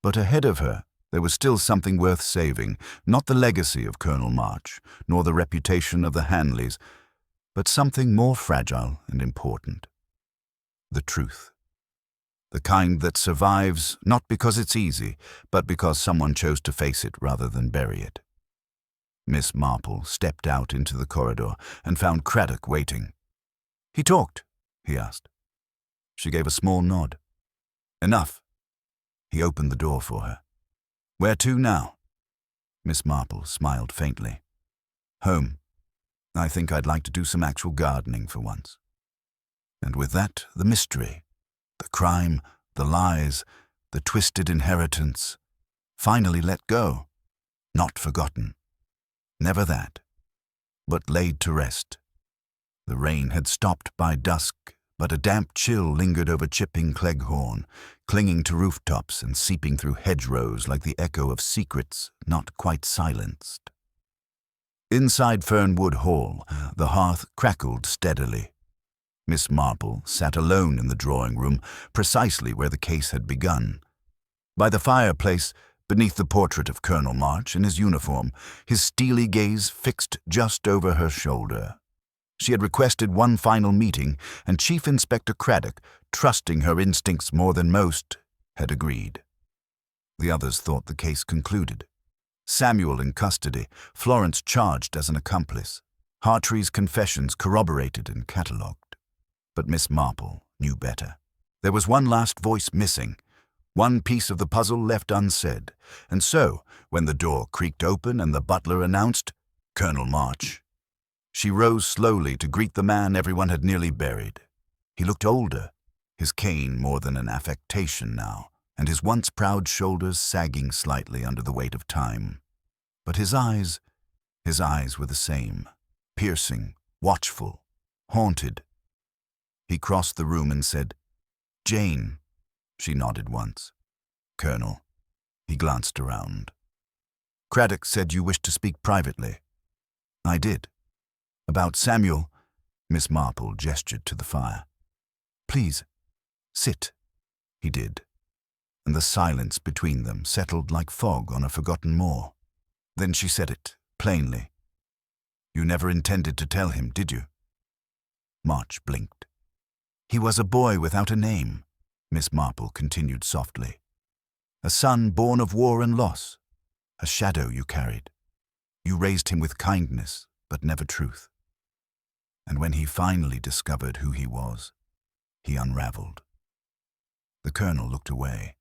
But ahead of her, there was still something worth saving, not the legacy of Colonel March, nor the reputation of the Hanleys, but something more fragile and important. The truth. The kind that survives not because it's easy, but because someone chose to face it rather than bury it. Miss Marple stepped out into the corridor and found Craddock waiting. "He talked?" he asked. She gave a small nod. "Enough." He opened the door for her. "Where to now?" Miss Marple smiled faintly. "Home. I think I'd like to do some actual gardening for once." And with that, the mystery, the crime, the lies, the twisted inheritance, finally let go. Not forgotten. Never that. But laid to rest. The rain had stopped by dusk, but a damp chill lingered over chipping Cleghorn, clinging to rooftops and seeping through hedgerows like the echo of secrets not quite silenced. Inside Fernwood Hall, the hearth crackled steadily. Miss Marple sat alone in the drawing-room, precisely where the case had begun. By the fireplace, beneath the portrait of Colonel March in his uniform, his steely gaze fixed just over her shoulder. She had requested one final meeting, and Chief Inspector Craddock, trusting her instincts more than most, had agreed. The others thought the case concluded. Samuel in custody, Florence charged as an accomplice, Hartrey's confessions corroborated and catalogued. But Miss Marple knew better. There was one last voice missing, one piece of the puzzle left unsaid, and so, when the door creaked open and the butler announced, "Colonel March," she rose slowly to greet the man everyone had nearly buried. He looked older, his cane more than an affectation now, and his once proud shoulders sagging slightly under the weight of time. But his eyes were the same, piercing, watchful, haunted. He crossed the room and said, "Jane." She nodded once. "Colonel." He glanced around. "Craddock said you wished to speak privately." "I did." "About Samuel?" Miss Marple gestured to the fire. "Please, sit." He did, and the silence between them settled like fog on a forgotten moor. Then she said it, plainly. "You never intended to tell him, did you?" March blinked. "He was a boy without a name," Miss Marple continued softly. "A son born of war and loss. a shadow you carried. You raised him with kindness, but never truth. And when he finally discovered who he was, he unraveled. The colonel looked away.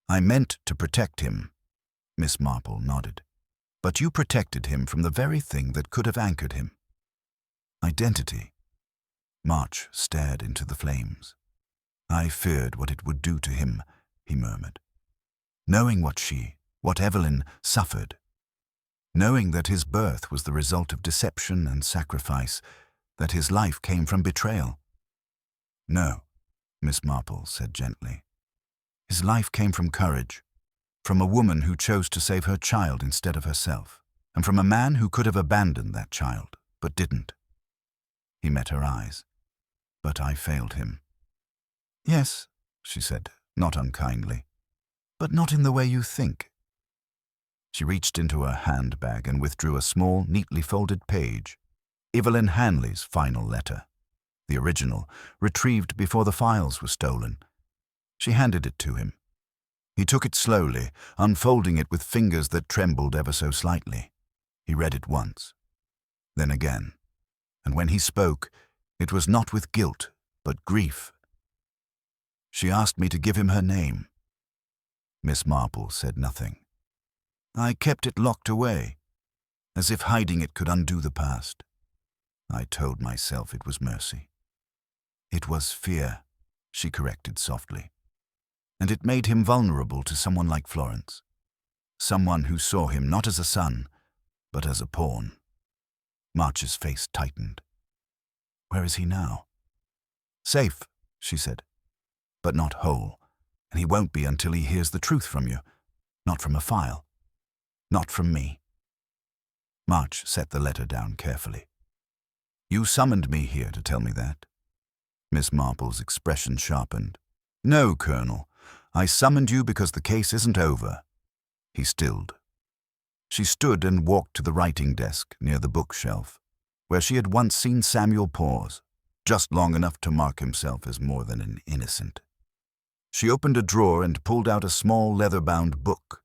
I meant to protect him, Miss Marple nodded. But you protected him from the very thing that could have anchored him. Identity. March stared into the flames. I feared what it would do to him, he murmured. Knowing what Evelyn suffered. Knowing that his birth was the result of deception and sacrifice, that his life came from betrayal. No, Miss Marple said gently. His life came from courage, from a woman who chose to save her child instead of herself, and from a man who could have abandoned that child, but didn't. He met her eyes, but I failed him. Yes, she said, not unkindly, but not in the way you think. She reached into her handbag and withdrew a small, neatly folded page. Evelyn Hanley's final letter, the original, retrieved before the files were stolen. She handed it to him. He took it slowly, unfolding it with fingers that trembled ever so slightly. He read it once, then again, and when he spoke, it was not with guilt, but grief. She asked me to give him her name. Miss Marple said nothing. I kept it locked away, as if hiding it could undo the past. I told myself it was mercy. It was fear, she corrected softly. And it made him vulnerable to someone like Florence. Someone who saw him not as a son, but as a pawn. March's face tightened. Where is he now? Safe, she said, but not whole, and he won't be until he hears the truth from you, not from a file, not from me. March set the letter down carefully. You summoned me here to tell me that? Miss Marple's expression sharpened. No, Colonel, I summoned you because the case isn't over. He stilled. She stood and walked to the writing desk near the bookshelf, where she had once seen Samuel pause, just long enough to mark himself as more than an innocent. She opened a drawer and pulled out a small leather-bound book,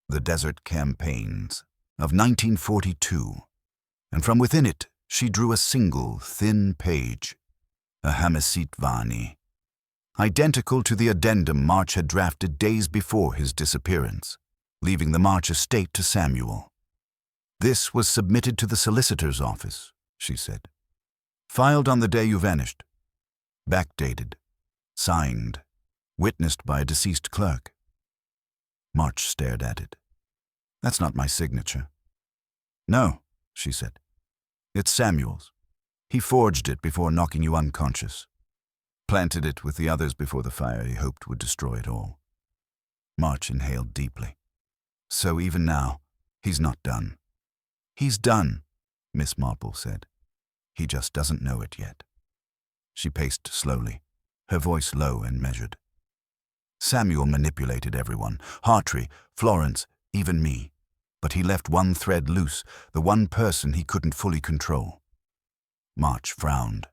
The Desert Campaigns, of 1942, and from within it she drew a single, thin page, a Hamasitvani, identical to the addendum March had drafted days before his disappearance, leaving the March estate to Samuel. This was submitted to the solicitor's office, she said. Filed on the day you vanished. Backdated. Signed. Witnessed by a deceased clerk. March stared at it. That's not my signature. No, she said. It's Samuel's. He forged it before knocking you unconscious. Planted it with the others before the fire he hoped would destroy it all. March inhaled deeply. So even now, he's not done. He's done, Miss Marple said. He just doesn't know it yet. She paced slowly, her voice low and measured. Samuel manipulated everyone, Hartree, Florence, even me. But he left one thread loose, the one person he couldn't fully control. March frowned.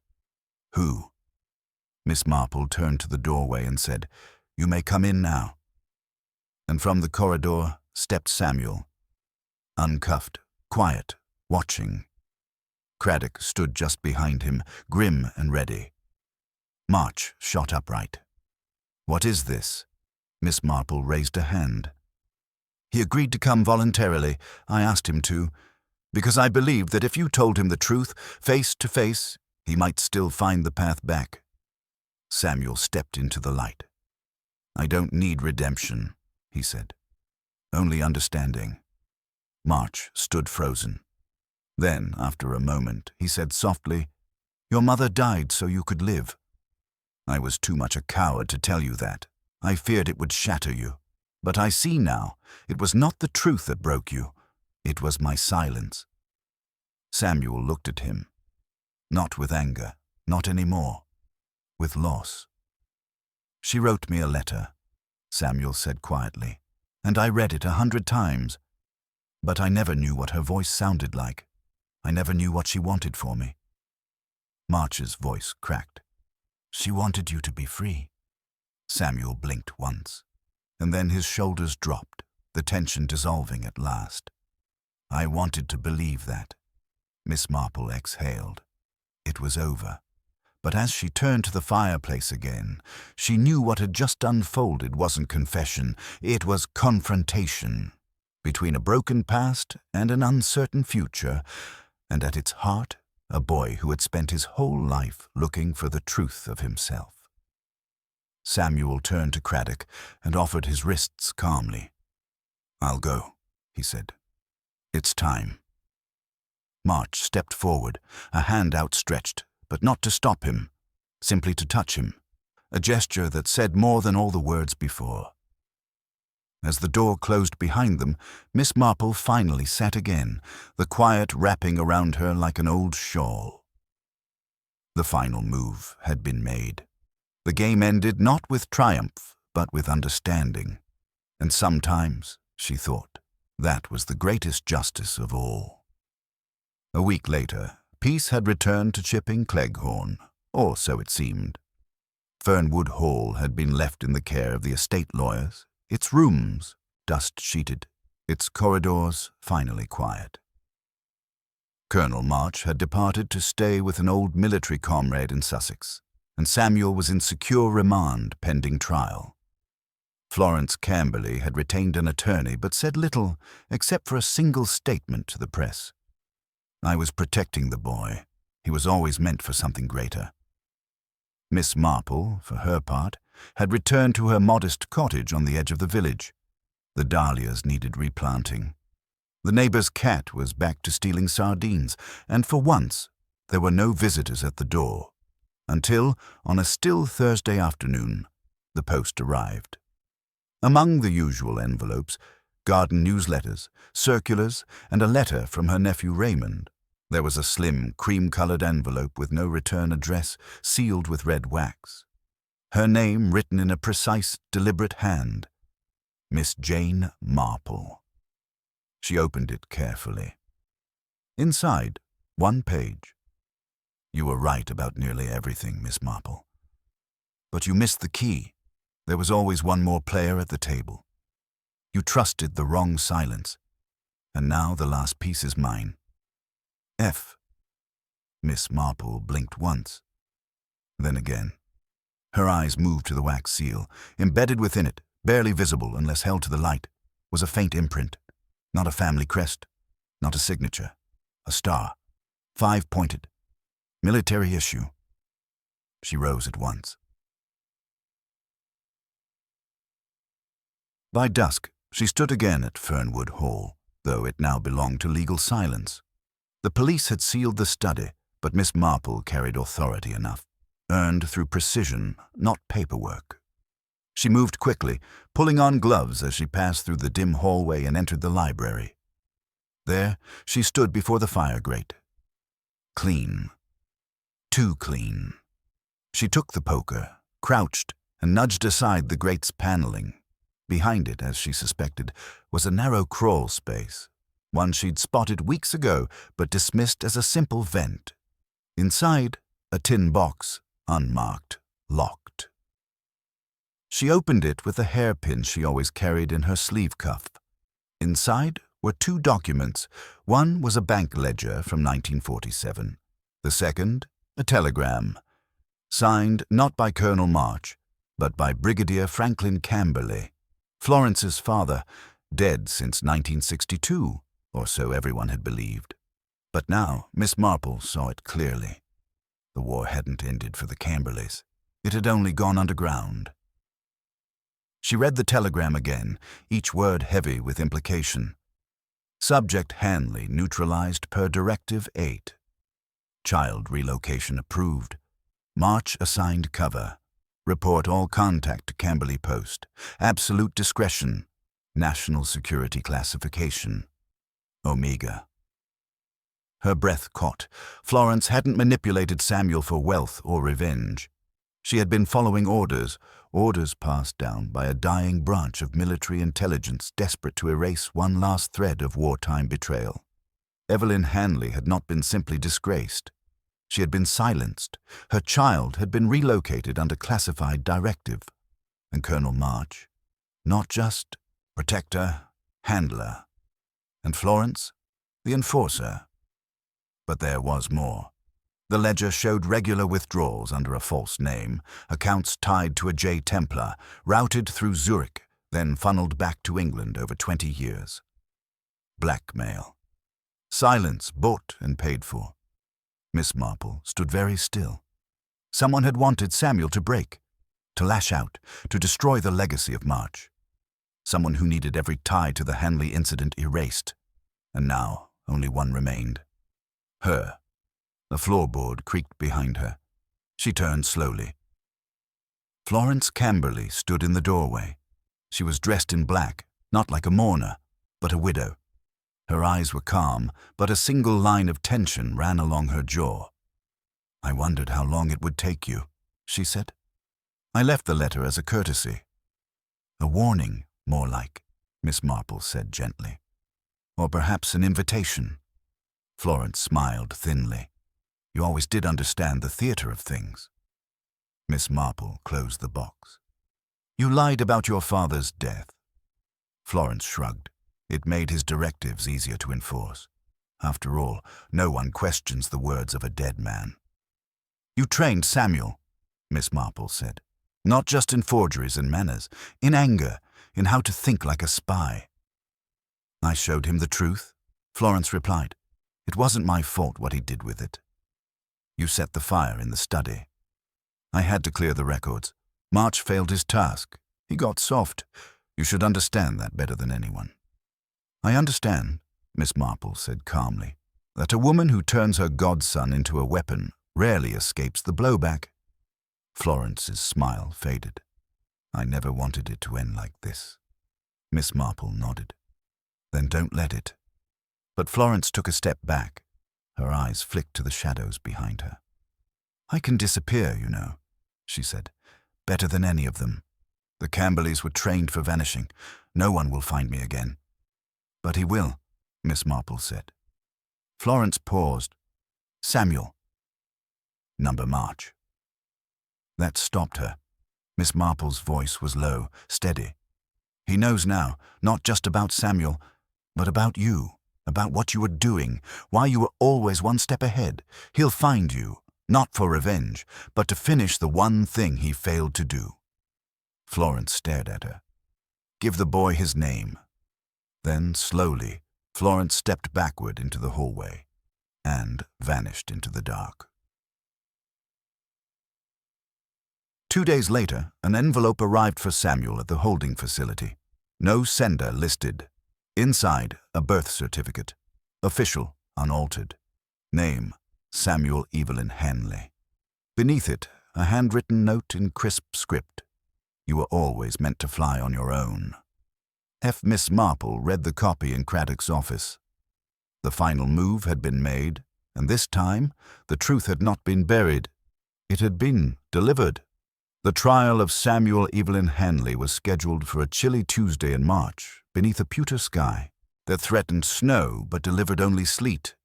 Who? Miss Marple turned to the doorway and said, You may come in now. And from the corridor stepped Samuel, uncuffed, quiet, watching. Craddock stood just behind him, grim and ready. March shot upright. What is this? Miss Marple raised a hand. He agreed to come voluntarily. I asked him to, because I believed that if you told him the truth, face to face, he might still find the path back. Samuel stepped into the light. I don't need redemption, he said. Only understanding. March stood frozen. Then, after a moment, he said softly, Your mother died so you could live. I was too much a coward to tell you that. I feared it would shatter you. But I see now, it was not the truth that broke you. It was my silence. Samuel looked at him. Not with anger, not anymore. With loss. She wrote me a letter, Samuel said quietly, and I read it 100 times. But I never knew what her voice sounded like. I never knew what she wanted for me. March's voice cracked. She wanted you to be free. Samuel blinked once, and then his shoulders dropped, the tension dissolving at last. I wanted to believe that. Miss Marple exhaled. It was over. But as she turned to the fireplace again, she knew what had just unfolded wasn't confession, it was confrontation. Between a broken past and an uncertain future, and at its heart, a boy who had spent his whole life looking for the truth of himself. Samuel turned to Craddock and offered his wrists calmly. "I'll go," he said. "It's time." March stepped forward, a hand outstretched, but not to stop him, simply to touch him, a gesture that said more than all the words before. As the door closed behind them, Miss Marple finally sat again, the quiet wrapping around her like an old shawl. The final move had been made. The game ended not with triumph, but with understanding. And sometimes, she thought, that was the greatest justice of all. A week later, peace had returned to Chipping Cleghorn, or so it seemed. Fernwood Hall had been left in the care of the estate lawyers, its rooms dust-sheeted, its corridors finally quiet. Colonel March had departed to stay with an old military comrade in Sussex, and Samuel was in secure remand pending trial. Florence Camberley had retained an attorney but said little except for a single statement to the press. "I was protecting the boy. He was always meant for something greater." Miss Marple, for her part, had returned to her modest cottage on the edge of the village. The dahlias needed replanting. The neighbor's cat was back to stealing sardines, and for once there were no visitors at the door, until, on a still Thursday afternoon, the post arrived. Among the usual envelopes, garden newsletters, circulars, and a letter from her nephew Raymond, there was a slim, cream-colored envelope with no return address, sealed with red wax. Her name written in a precise, deliberate hand. Miss Jane Marple. She opened it carefully. Inside, one page. "You were right about nearly everything, Miss Marple. But you missed the key. There was always one more player at the table. You trusted the wrong silence, and now the last piece is mine. F." Miss Marple blinked once, then again. Her eyes moved to the wax seal. Embedded within it, barely visible unless held to the light, was a faint imprint. Not a family crest, not a signature. A star, 5-pointed. Military issue. She rose at once. By dusk, she stood again at Fernwood Hall, though it now belonged to legal silence. The police had sealed the study, but Miss Marple carried authority enough, earned through precision, not paperwork. She moved quickly, pulling on gloves as she passed through the dim hallway and entered the library. There, she stood before the fire grate. Clean. Too clean. She took the poker, crouched, and nudged aside the grate's paneling. Behind it, as she suspected, was a narrow crawl space, one she'd spotted weeks ago but dismissed as a simple vent. Inside, a tin box, unmarked, locked. She opened it with a hairpin she always carried in her sleeve cuff. Inside were 2 documents. One was a bank ledger from 1947. The second, a telegram, signed not by Colonel March, but by Brigadier Franklin Camberley, Florence's father, dead since 1962, or so everyone had believed. But now Miss Marple saw it clearly. The war hadn't ended for the Camberleys. It had only gone underground. She read the telegram again, each word heavy with implication. Subject Hanley neutralized per Directive 8. Child relocation approved. March assigned cover. Report all contact to Camberley Post. Absolute discretion. National security classification. Omega. Her breath caught. Florence hadn't manipulated Samuel for wealth or revenge. She had been following orders passed down by a dying branch of military intelligence desperate to erase one last thread of wartime betrayal. Evelyn Hanley had not been simply disgraced. She had been silenced. Her child had been relocated under classified directive. And Colonel March, not just protect her, handler. And Florence? The enforcer. But there was more. The ledger showed regular withdrawals under a false name, accounts tied to a J. Templar, routed through Zurich, then funneled back to England over 20 years. Blackmail. Silence bought and paid for. Miss Marple stood very still. Someone had wanted Samuel to break, to lash out, to destroy the legacy of March. Someone who needed every tie to the Hanley incident erased. And now only one remained. Her. The floorboard creaked behind her. She turned slowly. Florence Camberley stood in the doorway. She was dressed in black, not like a mourner, but a widow. Her eyes were calm, but a single line of tension ran along her jaw. "I wondered how long it would take you," she said. "I left the letter as a courtesy." "A warning, more like," Miss Marple said gently. "Or perhaps an invitation." Florence smiled thinly. "You always did understand the theater of things." Miss Marple closed the box. "You lied about your father's death." Florence shrugged. It made his directives easier to enforce. After all, no one questions the words of a dead man. "You trained Samuel," Miss Marple said. "Not just in forgeries and manners, in anger, in how to think like a spy." "I showed him the truth," Florence replied. "It wasn't my fault what he did with it." "You set the fire in the study." "I had to clear the records. March failed his task. He got soft. You should understand that better than anyone." "I understand," Miss Marple said calmly, "that a woman who turns her godson into a weapon rarely escapes the blowback." Florence's smile faded. "I never wanted it to end like this." Miss Marple nodded. "Then don't let it." But Florence took a step back. Her eyes flicked to the shadows behind her. "I can disappear, you know," she said. "Better than any of them. The Camberleys were trained for vanishing. No one will find me again." "But he will," Miss Marple said. Florence paused. "Samuel." "Number March." That stopped her. Miss Marple's voice was low, steady. "He knows now, not just about Samuel, but about you, about what you were doing, why you were always one step ahead. He'll find you, not for revenge, but to finish the one thing he failed to do." Florence stared at her. "Give the boy his name." Then, slowly, Florence stepped backward into the hallway and vanished into the dark. 2 days later, an envelope arrived for Samuel at the holding facility. No sender listed. Inside, a birth certificate. Official, unaltered. Name, Samuel Evelyn Hanley. Beneath it, a handwritten note in crisp script. "You were always meant to fly on your own." Miss Marple read the copy in Craddock's office. The final move had been made, and this time the truth had not been buried. It had been delivered. The trial of Samuel Evelyn Hanley was scheduled for a chilly Tuesday in March, beneath a pewter sky that threatened snow but delivered only sleet.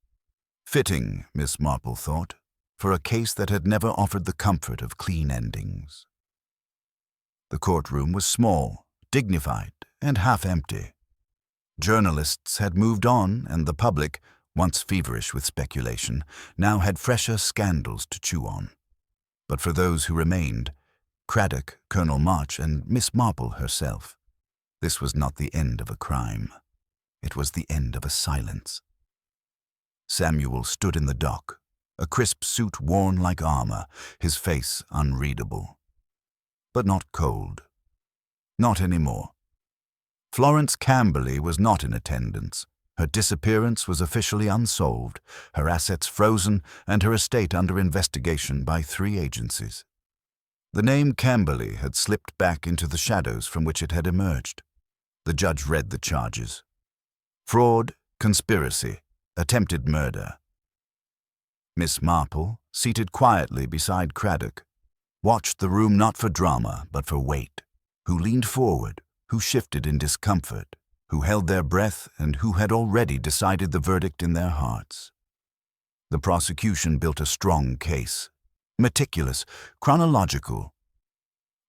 Fitting, Miss Marple thought, for a case that had never offered the comfort of clean endings. The courtroom was small, dignified, and half-empty. Journalists had moved on, and the public, once feverish with speculation, now had fresher scandals to chew on. But for those who remained, Craddock, Colonel March, and Miss Marple herself, this was not the end of a crime. It was the end of a silence. Samuel stood in the dock, a crisp suit worn like armor, his face unreadable. But not cold. Not anymore. Florence Camberley was not in attendance. Her disappearance was officially unsolved, her assets frozen, and her estate under investigation by 3 agencies. The name Camberley had slipped back into the shadows from which it had emerged. The judge read the charges. Fraud, conspiracy, attempted murder. Miss Marple, seated quietly beside Craddock, watched the room not for drama but for weight, who leaned forward, who shifted in discomfort, who held their breath, and who had already decided the verdict in their hearts. The prosecution built a strong case, meticulous, chronological.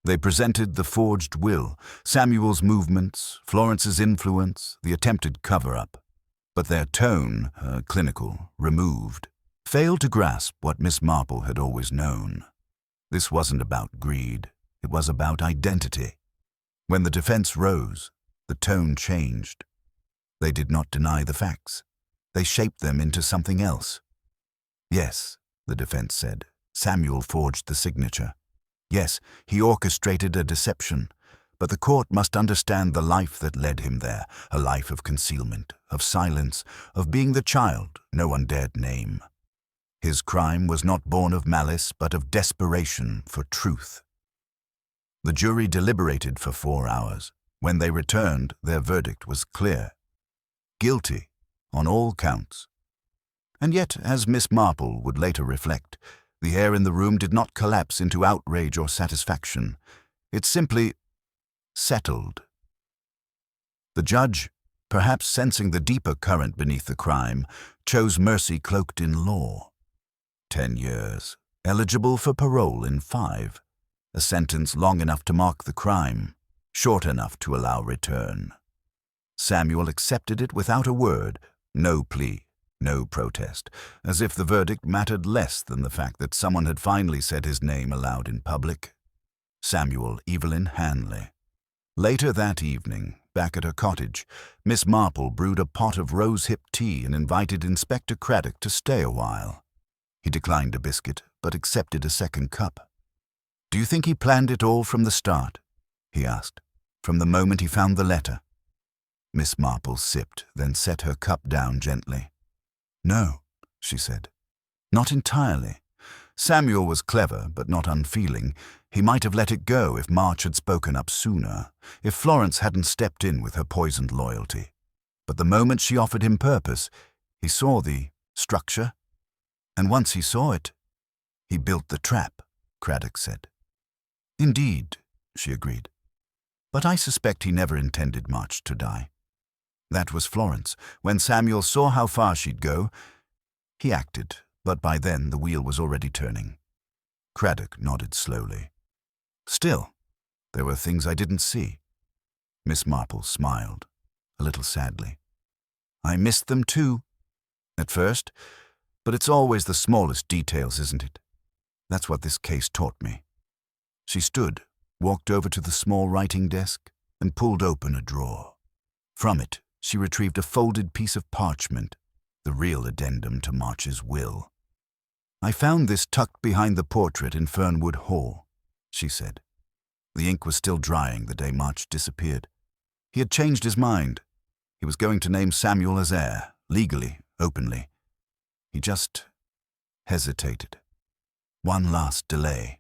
They presented the forged will, Samuel's movements, Florence's influence, the attempted cover-up. But their tone, clinical, removed, failed to grasp what Miss Marple had always known. This wasn't about greed, it was about identity. When the defense rose, the tone changed. They did not deny the facts. They shaped them into something else. Yes, the defense said, Samuel forged the signature. Yes, he orchestrated a deception, but the court must understand the life that led him there, a life of concealment, of silence, of being the child no one dared name. His crime was not born of malice, but of desperation for truth. The jury deliberated for 4 hours. When they returned, their verdict was clear. Guilty on all counts. And yet, as Miss Marple would later reflect, the air in the room did not collapse into outrage or satisfaction. It simply settled. The judge, perhaps sensing the deeper current beneath the crime, chose mercy cloaked in law. 10 years, eligible for parole in 5. A sentence long enough to mark the crime, short enough to allow return. Samuel accepted it without a word, no plea, no protest, as if the verdict mattered less than the fact that someone had finally said his name aloud in public. Samuel Evelyn Hanley. Later that evening, back at her cottage, Miss Marple brewed a pot of rose-hip tea and invited Inspector Craddock to stay a while. He declined a biscuit, but accepted a second cup. "Do you think he planned it all from the start?" he asked, "from the moment he found the letter?" Miss Marple sipped, then set her cup down gently. "No," she said. "Not entirely. Samuel was clever, but not unfeeling. He might have let it go if March had spoken up sooner, if Florence hadn't stepped in with her poisoned loyalty. But the moment she offered him purpose, he saw the structure. And once he saw it, he built the trap," Craddock said. "Indeed," she agreed. "But I suspect he never intended March to die. That was Florence. When Samuel saw how far she'd go, he acted, but by then the wheel was already turning." Craddock nodded slowly. "Still, there were things I didn't see." Miss Marple smiled, a little sadly. "I missed them too, at first, but it's always the smallest details, isn't it? That's what this case taught me." She stood, walked over to the small writing desk, and pulled open a drawer. From it, she retrieved a folded piece of parchment, the real addendum to March's will. "I found this tucked behind the portrait in Fernwood Hall," she said. The ink was still drying the day March disappeared. He had changed his mind. He was going to name Samuel as heir, legally, openly. He just hesitated. One last delay.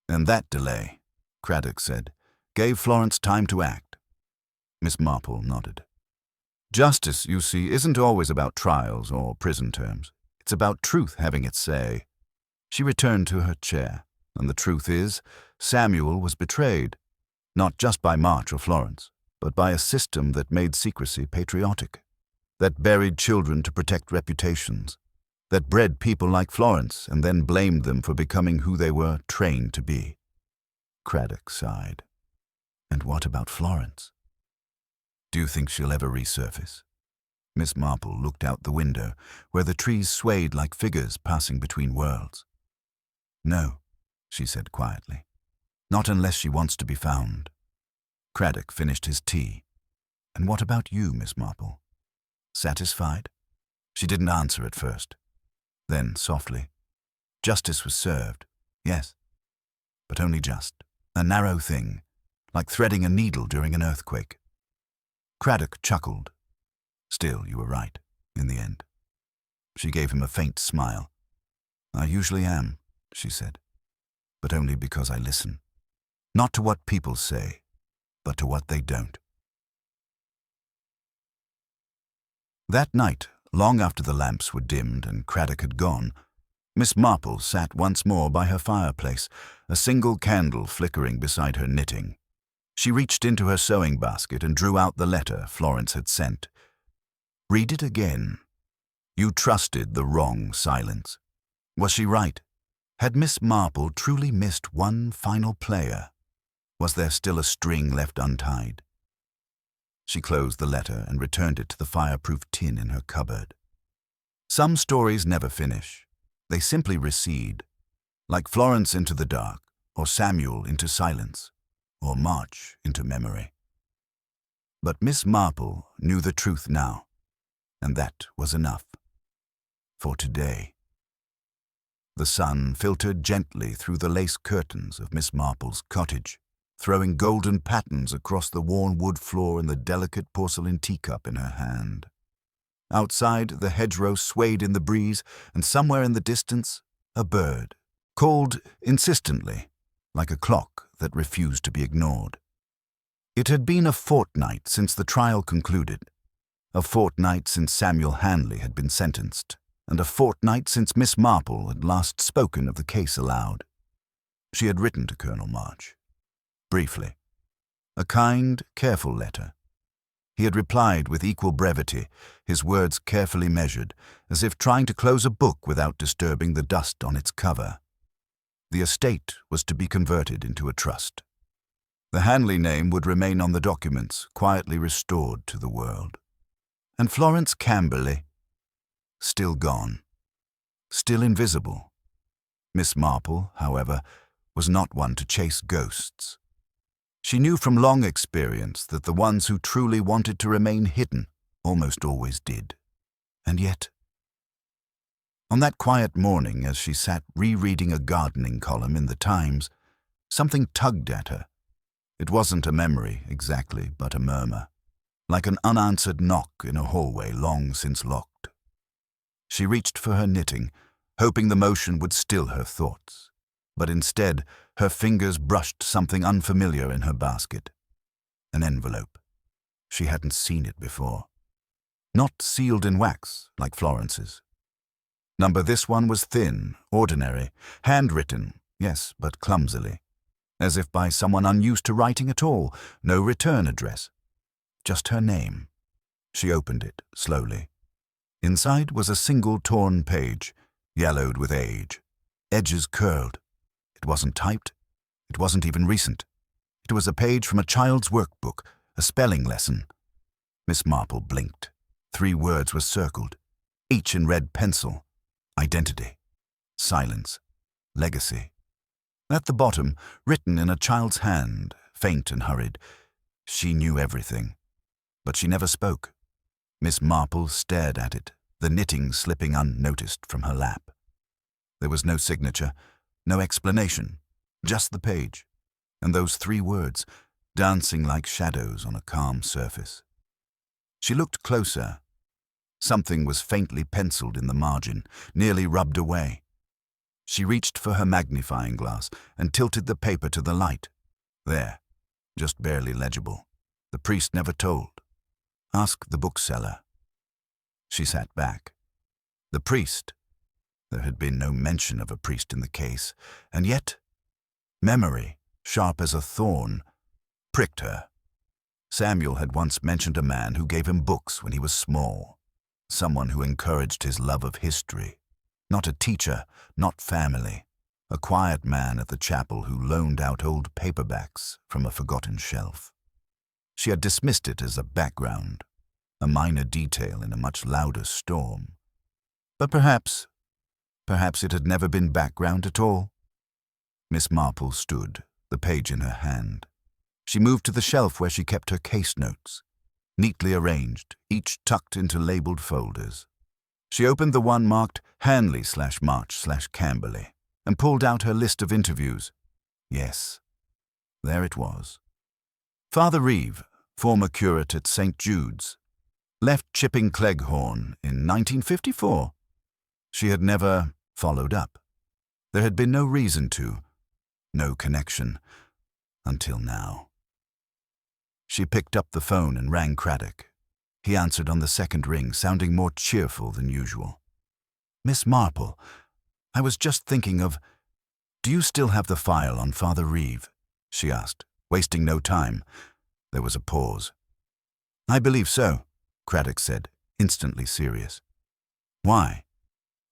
"And that delay," Craddock said, "gave Florence time to act." Miss Marple nodded. "Justice, you see, isn't always about trials or prison terms. It's about truth having its say." She returned to her chair, and the truth is, Samuel was betrayed, not just by March or Florence, but by a system that made secrecy patriotic, that buried children to protect reputations, that bred people like Florence and then blamed them for becoming who they were trained to be. Craddock sighed. "And what about Florence? Do you think she'll ever resurface?" Miss Marple looked out the window, where the trees swayed like figures passing between worlds. "No," she said quietly. "Not unless she wants to be found." Craddock finished his tea. "And what about you, Miss Marple? Satisfied?" She didn't answer at first. Then, softly, "Justice was served, yes, but only just. A narrow thing, like threading a needle during an earthquake." Craddock chuckled. "Still, you were right, in the end." She gave him a faint smile. "I usually am," she said, "but only because I listen. Not to what people say, but to what they don't." That night, long after the lamps were dimmed and Craddock had gone, Miss Marple sat once more by her fireplace, a single candle flickering beside her knitting. She reached into her sewing basket and drew out the letter Florence had sent. "Read it again. You trusted the wrong silence. Was she right? Had Miss Marple truly missed one final player? Was there still a string left untied? She closed the letter and returned it to the fireproof tin in her cupboard. Some stories never finish. They simply recede, like Florence into the dark, or Samuel into silence, or March into memory. But Miss Marple knew the truth now, and that was enough. For today. The sun filtered gently through the lace curtains of Miss Marple's cottage, throwing golden patterns across the worn wood floor and the delicate porcelain teacup in her hand. Outside, the hedgerow swayed in the breeze, and somewhere in the distance, a bird called insistently, like a clock that refused to be ignored. It had been a fortnight since the trial concluded, a fortnight since Samuel Hanley had been sentenced, and a fortnight since Miss Marple had last spoken of the case aloud. She had written to Colonel March. Briefly. A kind, careful letter. He had replied with equal brevity, his words carefully measured, as if trying to close a book without disturbing the dust on its cover. The estate was to be converted into a trust. The Hanley name would remain on the documents, quietly restored to the world. And Florence Camberley, still gone, still invisible. Miss Marple, however, was not one to chase ghosts. She knew from long experience that the ones who truly wanted to remain hidden almost always did. And yet, on that quiet morning as she sat rereading a gardening column in the Times, something tugged at her. It wasn't a memory, exactly, but a murmur, like an unanswered knock in a hallway long since locked. She reached for her knitting, hoping the motion would still her thoughts. But instead, her fingers brushed something unfamiliar in her basket. An envelope. She hadn't seen it before. Not sealed in wax, like Florence's. This one was thin, ordinary, handwritten, yes, but clumsily. As if by someone unused to writing at all, no return address. Just her name. She opened it, slowly. Inside was a single torn page, yellowed with age. Edges curled. It wasn't typed. It wasn't even recent. It was a page from a child's workbook, a spelling lesson. Miss Marple blinked. 3 words were circled, each in red pencil. Identity. Silence. Legacy. At the bottom, written in a child's hand, faint and hurried, she knew everything. But she never spoke. Miss Marple stared at it, the knitting slipping unnoticed from her lap. There was no signature, no explanation, just the page, and those 3 words, dancing like shadows on a calm surface. She looked closer. Something was faintly penciled in the margin, nearly rubbed away. She reached for her magnifying glass and tilted the paper to the light. There, just barely legible. The priest never told. Ask the bookseller. She sat back. The priest. There had been no mention of a priest in the case, and yet memory, sharp as a thorn, pricked her. Samuel had once mentioned a man who gave him books when he was small, someone who encouraged his love of history. Not a teacher, not family, a quiet man at the chapel who loaned out old paperbacks from a forgotten shelf. She had dismissed it as a background, a minor detail in a much louder storm. But perhaps it had never been background at all. Miss Marple stood, the page in her hand. She moved to the shelf where she kept her case notes, neatly arranged, each tucked into labeled folders. She opened the one marked Hanley/March/Camberley and pulled out her list of interviews. Yes, there it was. Father Reeve, former curate at St. Jude's, left Chipping Cleghorn in 1954. She had never followed up. There had been no reason to, no connection, until now. She picked up the phone and rang Craddock. He answered on the second ring, sounding more cheerful than usual. Miss Marple, I was just thinking of... Do you still have the file on Father Reeve? She asked, wasting no time. There was a pause. I believe so, Craddock said, instantly serious. Why?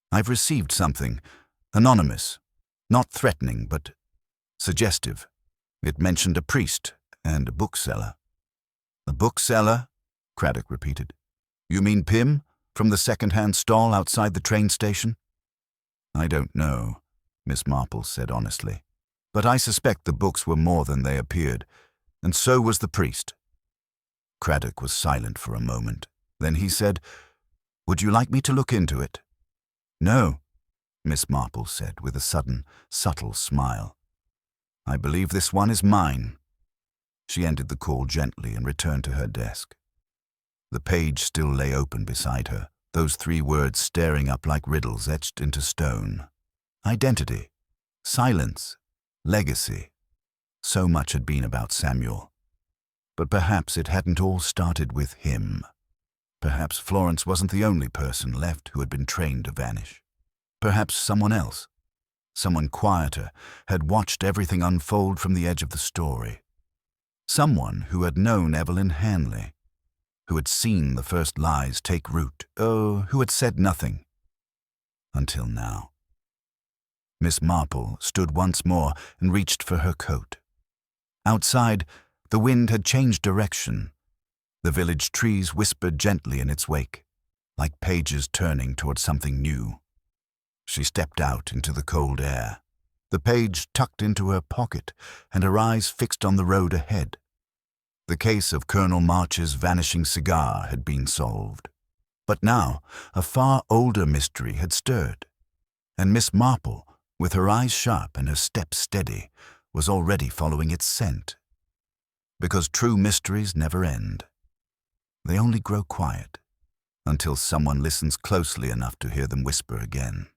I've received something, anonymous, Not threatening, but suggestive. It mentioned a priest and a bookseller. A bookseller? Craddock repeated. You mean Pym, from the second-hand stall outside the train station? I don't know, Miss Marple said honestly. But I suspect the books were more than they appeared, and so was the priest. Craddock was silent for a moment. Then he said, Would you like me to look into it? No, Miss Marple said with a sudden, subtle smile. I believe this one is mine. She ended the call gently and returned to her desk. The page still lay open beside her, those 3 words staring up like riddles etched into stone. Identity, silence, legacy. So much had been about Samuel. But perhaps it hadn't all started with him. Perhaps Florence wasn't the only person left who had been trained to vanish. Perhaps someone else, someone quieter, had watched everything unfold from the edge of the story. Someone who had known Evelyn Hanley, who had seen the first lies take root, who had said nothing. Until now. Miss Marple stood once more and reached for her coat. Outside, the wind had changed direction. The village trees whispered gently in its wake, like pages turning toward something new. She stepped out into the cold air, the page tucked into her pocket and her eyes fixed on the road ahead. The case of Colonel March's Vanishing Cigar had been solved. But now a far older mystery had stirred, and Miss Marple, with her eyes sharp and her step steady, was already following its scent. Because true mysteries never end. They only grow quiet, until someone listens closely enough to hear them whisper again.